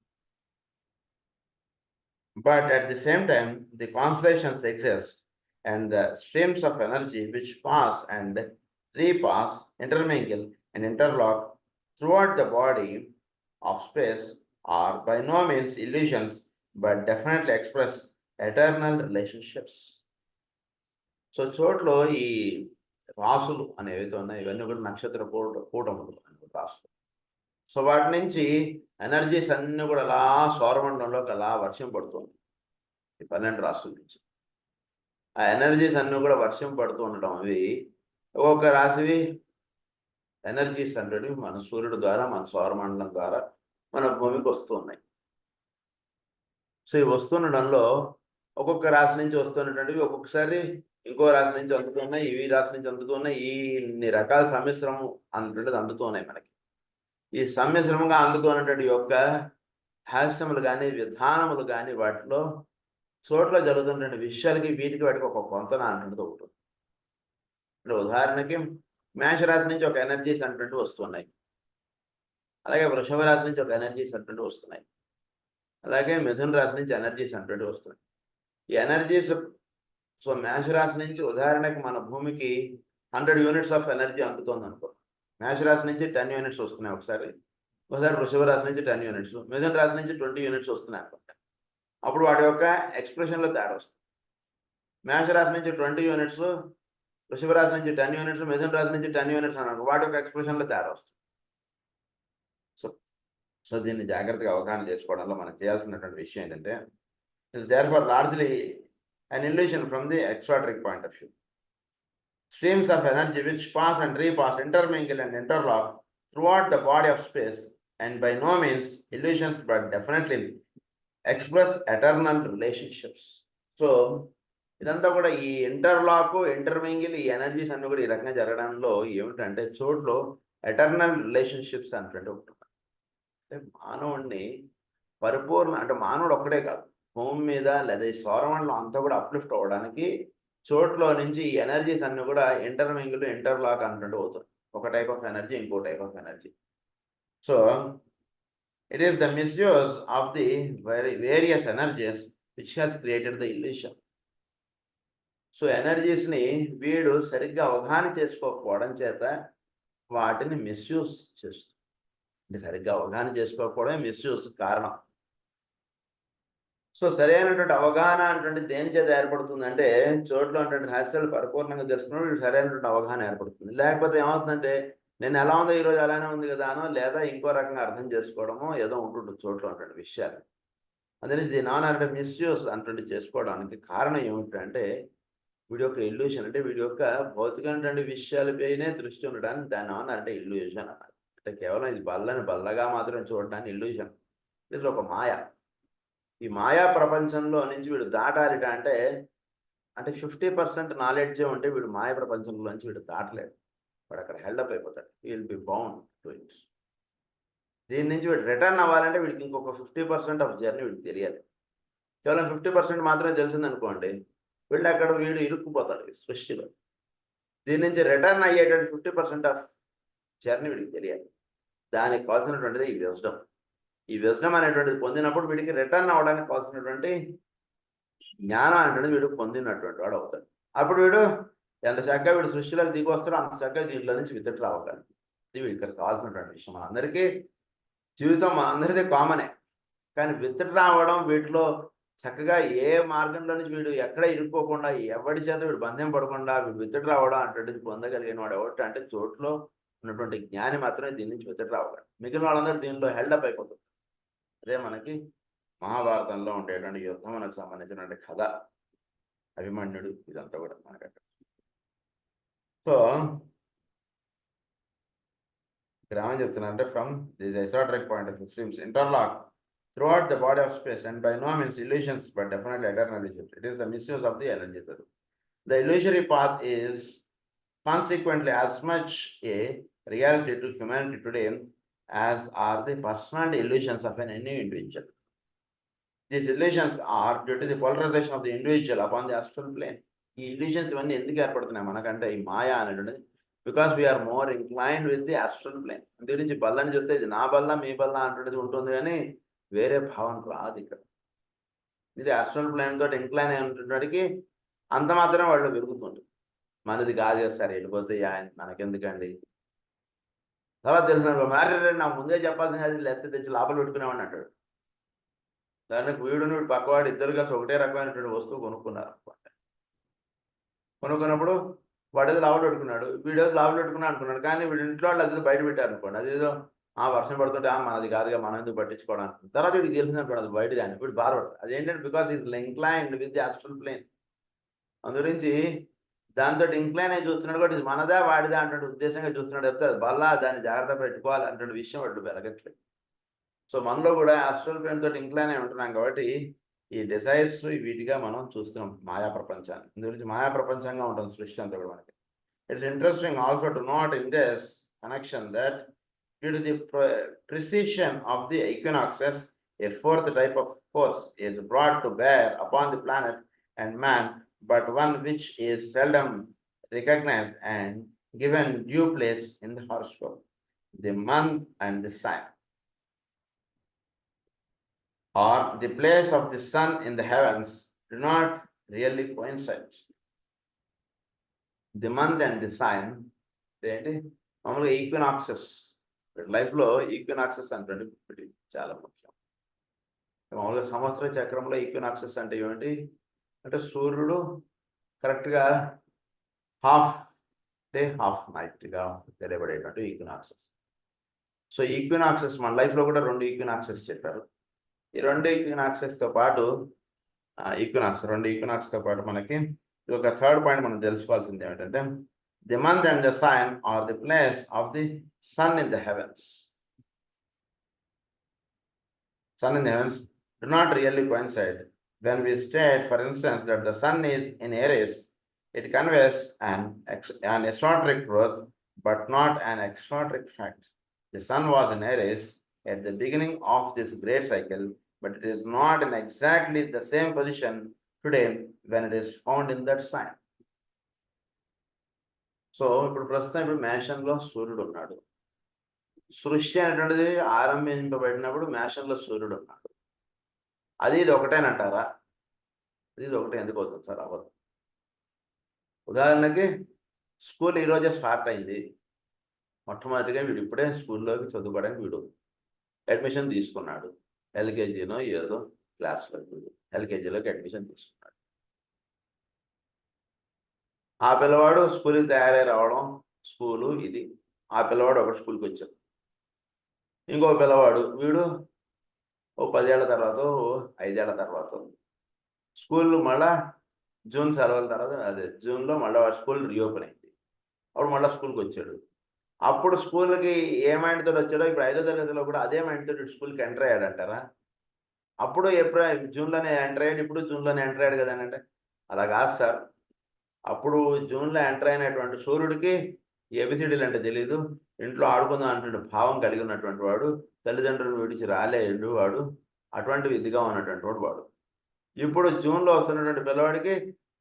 [SPEAKER 1] But at the same time the constellations exist and the streams of energy which pass and repass, intermingle and interlock throughout the body of space are by no means illusions but definitely express eternal relationships. So చోట్లో ఈ రాసులు అనేవి ఉన్నాయి, ఇవన్నీ కూడా నక్షత్ర కూటములు రాసులు. So వాటి నుంచి ఎనర్జీస్ అన్నీ కూడా అలా సౌరమండలంలోకి అలా వర్షం పడుతుంది ఈ 12 రాసుల నుంచి. ఆ ఎనర్జీస్ అన్నీ కూడా వర్షం పడుతూ ఉండటం, అవి ఒక్కొక్క రాశివి ఎనర్జీస్ అంటే మన సూర్యుడు ద్వారా మన సౌరమండలం ద్వారా మన భూమికి వస్తూ ఉన్నాయి. సో ఈ వస్తుండడంలో ఒక్కొక్క రాశి నుంచి వస్తున్నటువంటివి ఒక్కొక్కసారి ఇంకో రాశి నుంచి అందుతున్నాయి, ఈ రాశి నుంచి అందుతున్నాయి, ఇన్ని రకాల సమ్మిశ్రమం అన్నటువంటిది అందుతున్నాయి మనకి. ఈ సమ్మిశ్రమంగా అందుతున్నటువంటి యొక్క హాస్యములు కానీ విధానములు కానీ వాటిలో చోట్ల జరుగుతున్న విషయాలకి వీటికి వాటికి ఒక పొంతన అంటున్నది ఒకటి. అంటే ఉదాహరణకి మేషరాశి నుంచి ఒక ఎనర్జీస్ అంటుంటూ వస్తున్నాయి, అలాగే వృషభ రాశి నుంచి ఒక ఎనర్జీస్ అంటుంటూ వస్తున్నాయి, అలాగే మిథున రాశి నుంచి ఎనర్జీస్ అంటుంటూ వస్తున్నాయి. ఈ ఎనర్జీస్ సో మేషరాశి నుంచి ఉదాహరణకి మన భూమికి 100 యూనిట్స్ ఆఫ్ ఎనర్జీ అందుతోంది అనుకో, మేషరాశి నుంచి 10 యూనిట్స్ వస్తున్నాయి ఒకసారి వృషభ రాశి నుంచి 10 యూనిట్స్, మిథున రాశి నుంచి 20 యూనిట్స్ వస్తున్నాయి అనుకుంటా. అప్పుడు వాటి యొక్క ఎక్స్ప్రెషన్లో తేడా వస్తుంది. మేషరాశి నుంచి 20 యూనిట్స్, వృషభ రాశి నుంచి 10 యూనిట్స్, మిథున రాశి నుంచి 10 యూనిట్స్ అన్నాడు, వాటి యొక్క ఎక్స్ప్రెషన్లో తేడా వస్తుంది. సో దీన్ని జాగ్రత్తగా అవగాహన చేసుకోవడంలో మనం చేయాల్సినటువంటి విషయం ఏంటంటే, it's therefore largely an illusion from the exoteric point of view. Streams of energy which pass and repass, intermingle and interlock throughout the body of space, and by no means illusions but definitely express eternal relationships. So ఇదంతా కూడా ఈ interlock ఇంటర్మింగిల్ ఈ energies అన్ని కూడా ఈ రకంగా జరగడంలో ఏమిటంటే చోట్లో eternal relationships అంటే ఉంటుంది. అంటే మానవుడిని పరిపూర్ణ అంటే మానవుడు ఒక్కడే కాదు, భూమి మీద లేదా ఈ సౌరమండలం అంతా కూడా అప్లిఫ్ట్ అవ్వడానికి చోట్లో నుంచి ఈ ఎనర్జీస్ అన్ని కూడా ఇంటర్మింగిల్ ఇంటర్లాక్ అంటుంటూ అవుతుంది. ఒక టైప్ ఆఫ్ ఎనర్జీ ఇంకో type of energy. So it is the misuse of the various energies which has created the illusion. So ఎనర్జీస్ని వీడు సరిగ్గా అవగాహన చేసుకోకపోవడం చేత వాటిని మిస్యూజ్ చేస్తుంది. అంటే సరిగ్గా అవగాహన చేసుకోకపోవడమే మిస్యూజ్ కారణం. సో సరైనటువంటి అవగాహన అంటే దేని చేత ఏర్పడుతుందంటే చోట్ల ఉన్నటువంటి రహస్యాలు పరిపూర్ణంగా తెలుసుకున్నప్పుడు సరైనటువంటి అవగాహన ఏర్పడుతుంది. లేకపోతే ఏమవుతుందంటే నేను ఎలా ఉందో ఈరోజు అలానే ఉంది కదా అనో, లేదా ఇంకో రకంగా అర్థం చేసుకోవడమో ఏదో ఉంటుంటుంది చోట్ల ఉన్నటువంటి విషయాలు. అందుకని దీని అంటే మిస్యూజ్ అంటే చేసుకోవడానికి కారణం ఏమిటంటే వీడి యొక్క ఇల్యూషన్, అంటే వీడి యొక్క భౌతికమైనటువంటి విషయాలపైనే దృష్టి ఉండడానికి దాని అంటే ఇల్యూషన్ అన్నారు. అంటే కేవలం ఇది బల్లగా మాత్రం చూడడానికి ఇల్యూషన్, ఇది ఒక మాయ. ఈ మాయా ప్రపంచంలో నుంచి వీడు దాటాలిట అంటే 50% నాలెడ్జే ఉంటే వీడు మాయ ప్రపంచంలో నుంచి వీడు దాటలేడు, వాడు అక్కడ హెల్డప్ అయిపోతాడు. He will be bound to it. దీని నుంచి వీడు రిటర్న్ అవ్వాలంటే వీడికి ఇంకొక 50% ఆఫ్ జర్నీ వీడికి తెలియాలి. కేవలం 50% మాత్రమే తెలిసిందనుకోండి, వీడు ఇరుక్కుపోతాడు సృష్టిలో. దీని నుంచి రిటర్న్ అయ్యేటువంటి 50% ఆఫ్ జర్నీ వీడికి తెలియాలి. దానికి కావాల్సినటువంటిది ఈ విజ్డమ్. ఈ విజ్డమ్ అనేటువంటిది పొందినప్పుడు వీడికి రిటర్న్ అవ్వడానికి కావాల్సినటువంటి జ్ఞానం అనేటువంటిది వీడు పొందినటువంటి వాడు అవుతాడు. అప్పుడు వీడు ఎంత చక్కగా వీడు సృష్టిలోకి దిగి వస్తాడో అంత చక్కగా దీంట్లో నుంచి విత్డ్రా అవ్వగలడు. ఇది వీడికి కావాల్సినటువంటి విషయం. మనందరికీ జీవితం మనందరిదే కామనే, కానీ విత్డ్రా అవ్వడం వీటిలో చక్కగా ఏ మార్గంలో నుంచి వీడు ఎక్కడ ఇరుక్కోకుండా ఎవరి చేత వీడు బంధం పడకుండా వీడు విత్డ్రా అవ్వడం అంటే పొందగలిగిన వాడు ఎవరు అంటే చోట్లో ఉన్నటువంటి జ్ఞాని మాత్రమే దీని నుంచి విత్డ్రా అవ్వగలడు. మిగిలిన వాళ్ళందరూ దీనిలో హెల్డప్ అయిపోతుంది. అదే మనకి మహాభారతంలో ఉండేటువంటి యుద్ధం మనకు సంబంధించినటువంటి కథ. అభిమన్యుడు ఇదంతా కూడా మనకు. సో ఇక్కడ ఏమని చెప్తున్నా అంటే from this esoteric point of streams interlock throughout the body of space and by no means illusions but definitely eternal illusions. It is the misuse of the energy. The illusory path is consequently as much a reality to humanity today as are the personal illusions of an any individual. These illusions are due to the polarization of the individual upon the astral plane. ఈ illusions ఇవన్నీ ఎందుకు ఏర్పడుతున్నాయి మనకంటే ఈ మాయా అనేటువంటిది because we are more inclined with the astral plane. అందు గురించి బల్లని చూస్తే ఇది నా బల్ల మీ బల్ల అంటున్నది ఉంటుంది కానీ వేరే భావన రాదు ఇక్కడ. ఇది ఆస్ట్రల్ ప్లేన్ తోటి ఇంక్లైన్ అయి ఉంటున్నటికి అంత మాత్రమే వాళ్ళు పెరుగుతుంటారు. మనది కాదు కదా సార్ వెళ్ళిపోతే ఆయన మనకెందుకండి. తర్వాత తెలిసిన మ్యారేజ్ నా ముందే చెప్పాల్సింది అది లేకపోతే తెచ్చి లోపల పెట్టుకునేవాడిని అంటాడు. దానికి వీడును పక్కవాడు ఇద్దరు కలిసి ఒకటే రకమైనటువంటి వస్తువు కొనుక్కున్నారు. కొనుక్కున్నప్పుడు వాడేదో లోపల పెట్టుకున్నాడు, వీడేదో లోపల పెట్టుకున్నాడు అనుకున్నాడు. కానీ వీడి ఇంట్లో వాళ్ళు అది బయట పెట్టారు అనుకోండి. అదేదో వర్షం పడుతుంటే మనది కాదుగా మనం ఎందుకు పట్టించుకోవడానికి. తర్వాత వీడికి తెలిసినప్పుడు అది బయటది అని వీడు బాధపడతాడు. అదేంటంటే because is inclined with the astral plane. అందు గురించి దాంతో ఇంక్లైన్ అయి చూస్తున్నాడు కూడా ఇది మనదా వాడిదా అంటే ఉద్దేశంగా చూస్తున్నాడు చెప్తే అది బల్లా దాన్ని జాగ్రత్త పెట్టుకోవాలి అంటే విషయం వాడు పెరగట్లేదు. సో మనలో కూడా ఆస్ట్రల్ ప్లేన్ తోటి ఇంక్లైన్ అయి ఉంటున్నాం కాబట్టి ఈ డిజైర్స్ వీటిగా మనం చూస్తున్నాం మాయా ప్రపంచాన్ని. ఇందు గురించి మాయా ప్రపంచంగా ఉంటుంది సృష్టి అంతా కూడా మనకి. It's interesting also to note in this connection that due to the precision of the equinoxes, a fourth type of force is brought to bear upon the planet and man, but one which is seldom recognized and given due place in the horoscope, the month and the sign, or the place of the sun in the heavens do not really coincide. The month and the sign, normally equinoxes. లైఫ్లో equinoxes అంటే చాలా ముఖ్యం. మామూలుగా సంవత్సర చక్రంలో equinoxes అంటే ఏమిటి అంటే సూర్యుడు కరెక్ట్గా half day half నైట్గా తెలియబడేటట్టు equinoxes. So equinoxes మన లైఫ్లో కూడా 2 ఈక్వినాక్సెస్ చెప్పారు. ఈ 2 ఈక్వినాక్సెస్తో పాటు రెండు ఈక్వినాక్స్తో పాటు మనకి ఒక థర్డ్ పాయింట్ మనం తెలుసుకోవాల్సింది ఏమిటంటే the month and the sign are the place of the sun in the heavens. Sun in the heavens do not really coincide. When we state, for instance, that the sun is in Aries, it conveys an esoteric truth, but not an exoteric fact. The sun was in Aries at the beginning of this great cycle, but it is not in exactly the same position today when it is found in that sign. So ఇప్పుడు ప్రస్తుతం మేషంలో సూర్యుడు ఉన్నాడు. సృష్టి అనేటువంటిది ఆరంభింపబడినప్పుడు మేషంలో సూర్యుడు ఉన్నాడు. అది ఇది ఒకటేనంటారా? ఇది ఒకటే ఎందుకు అవుతుంది సార్? అవ్వదు. ఉదాహరణకి స్కూల్ ఈరోజే స్టార్ట్ అయింది. మొట్టమొదటిగా వీడు ఇప్పుడే స్కూల్లోకి చదువుకోవడానికి వీడు అడ్మిషన్ తీసుకున్నాడు. ఎల్కేజీనో ఏదో క్లాస్లో వీడు ఎల్కేజీలోకి అడ్మిషన్ తీసుకున్నాడు. ఆ పిల్లవాడు స్కూల్కి తయారై రావడం, స్కూలు ఇది. ఆ పిల్లవాడు ఒకటి స్కూల్కి వచ్చాడు. ఇంకో పిల్లవాడు వీడు 10 ఏళ్ల తర్వాత 5 ఏళ్ల తర్వాత స్కూల్ మళ్ళా జూన్ సెలవుల తర్వాత జూన్లో మళ్ళీ స్కూల్ రీఓపెన్ అయింది. అప్పుడు మళ్ళీ స్కూల్కి వచ్చాడు. అప్పుడు స్కూల్కి ఏ మైండ్ తోటి వచ్చాడో ఇప్పుడు 5వ తరగతిలో కూడా అదే మైండ్ తోటి స్కూల్కి ఎంటర్ అయ్యాడంటారా? అప్పుడు జూన్లోనే ఎంటర్ అయ్యాడు, ఇప్పుడు జూన్లోనే ఎంటర్ అయ్యాడు కదా అంటే అలా కాదు సార్. అప్పుడు జూన్లో ఎంటర్ అయినటువంటి సూర్యుడికి ఏబిసిడీలు అంటే తెలీదు, ఇంట్లో ఆడుకుందాం అంటే భావం కలిగి ఉన్నటువంటి వాడు, తల్లిదండ్రులు విడిచి రాలేడు వాడు, అటువంటి విధిగా ఉన్నటువంటి వాడు. ఇప్పుడు జూన్లో వస్తున్నటువంటి పిల్లవాడికి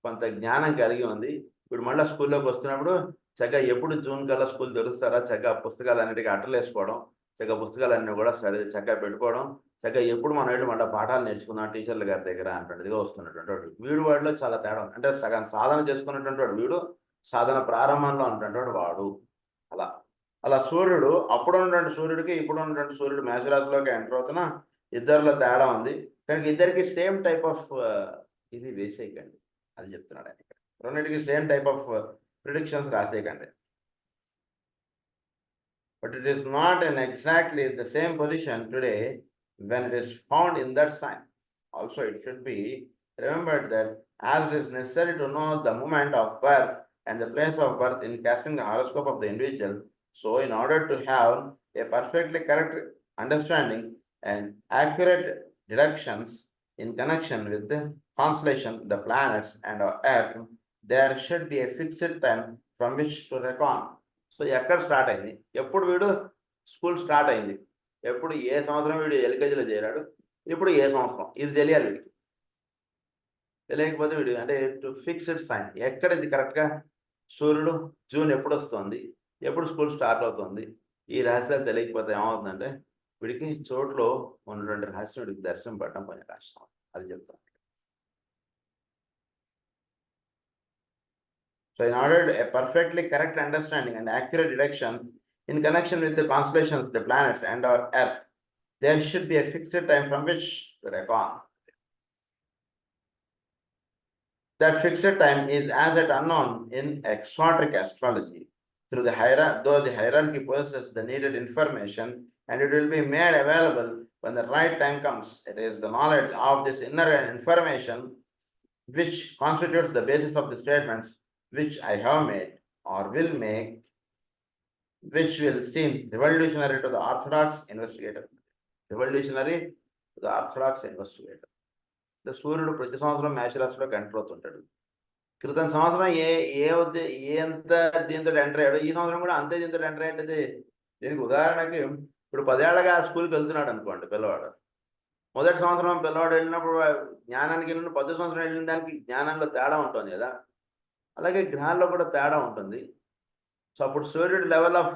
[SPEAKER 1] కొంత జ్ఞానం కలిగి ఉంది. ఇప్పుడు మళ్ళీ స్కూల్లోకి వస్తున్నప్పుడు చక్కగా ఎప్పుడు జూన్ కల్లా స్కూల్ తెరుస్తారా చక్కగా పుస్తకాలు అన్నిటికీ అట్టలేసుకోవడం, చక్కగా పుస్తకాలన్నీ కూడా చక్కగా పెట్టుకోవడం, చక్కగా ఎప్పుడు మనం ఏంటి మళ్ళీ పాఠాలు నేర్చుకున్నాం టీచర్ల గారి దగ్గర అన్నటువంటిదిగా వస్తున్నటువంటి వాడు. వీడు వాడిలో చాలా తేడా ఉంది. అంటే సగం సాధన చేసుకున్నటువంటి వాడు వీడు, సాధన ప్రారంభంలో ఉన్నటువంటి వాడు. అలా సూర్యుడు అప్పుడు ఉన్నటువంటి సూర్యుడికి ఇప్పుడు ఉన్నటువంటి సూర్యుడు మేషరాశిలోకి ఎంటర్ అవుతున్నా ఇద్దరిలో తేడా ఉంది. కనుక ఇద్దరికి సేమ్ టైప్ ఆఫ్ ఇది వేసేయకండి, అది చెప్తున్నాడు ఆయన. రెండింటికి సేమ్ టైప్ ఆఫ్ ప్రిడిక్షన్స్ రాసేయకండి. But it is not in exactly the same position today when it is found in that sign. Also, it should be remembered that as it is necessary to know the moment of birth and the place of birth in casting the horoscope of the individual, so in order to have a perfectly correct understanding and accurate deductions in connection with the constellation, the planets, and our Earth, there should be a fixed time from which to reckon. So ఎక్కడ start అయింది, ఎప్పుడు వీడు school start అయింది, ఎప్పుడు ఏ సంవత్సరం వీడు ఎల్కేజీలో చేరాడు, ఇప్పుడు ఏ సంవత్సరం, ఇది తెలియాలి వీడికి. తెలియకపోతే వీడు అంటే ఫిక్స్డ్ సైన్ ఎక్కడ ఇది కరెక్ట్గా సూర్యుడు జూన్ ఎప్పుడు వస్తుంది, ఎప్పుడు స్కూల్ స్టార్ట్ అవుతుంది, ఈ రహస్యాలు తెలియకపోతే ఏమవుతుందంటే వీడికి చోట్లో ఉన్నటువంటి రహస్యం వీడికి దర్శనం పడడం కొంచెం కష్టం. అది చెప్తాను. So in order to a perfectly correct understanding and accurate deduction in connection with the constellations, the planets, and our Earth, there should be a fixed time from which to reckon. That fixed time is as yet unknown in exoteric astrology. Though the hierarchy possesses the needed information, and it will be made available when the right time comes. It is the knowledge of this inner information which constitutes the basis of the statements which I have made or will make, which will seem revolutionary to the orthodox investigator. Revolutionary to the orthodox investigator. The సూర్యుడు ప్రతి సంవత్సరం మేష రాశిలోకి enter అవుతుంటాడు. క్రితం సంవత్సరం ఎంత దీంతో enter అయ్యాడు, ఈ సంవత్సరం కూడా అంతే దీంతో ఎంటర్ అయ్యేది. దీనికి ఉదాహరణకి ఇప్పుడు 10 ఏళ్ళగా స్కూల్కి వెళ్తున్నాడు అనుకోండి పిల్లవాడు. మొదటి సంవత్సరం పిల్లవాడు వెళ్ళినప్పుడు జ్ఞానానికి వెళ్ళిన 10 సంవత్సరం వెళ్ళిన దానికి జ్ఞానంలో తేడా ఉంటుంది కదా, అలాగే గ్రహాల్లో కూడా తేడా ఉంటుంది. సో అప్పుడు సూర్యుడు level of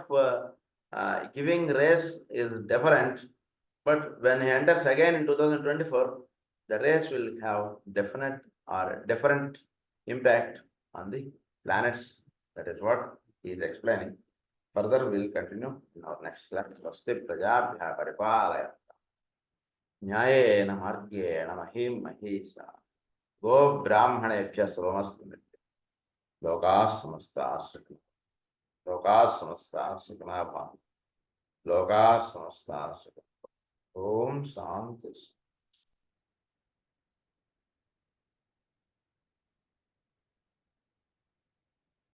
[SPEAKER 1] giving rays is different, but when he enters again in 2024, the rays will have definite or different impact on the planets. That is what he is explaining. Further we will continue in our next class. Swasti prajabhya paripalaya न्यायेन मार्गेण महीं महीषा गो ब्राह्मणेभ्यः सोमस्तु लोकाः समस्ताः सुखिनः लोकाः समस्ताः सुखिनः भवन्तु लोकाः समस्ताः सुखिनः। ओम शांति।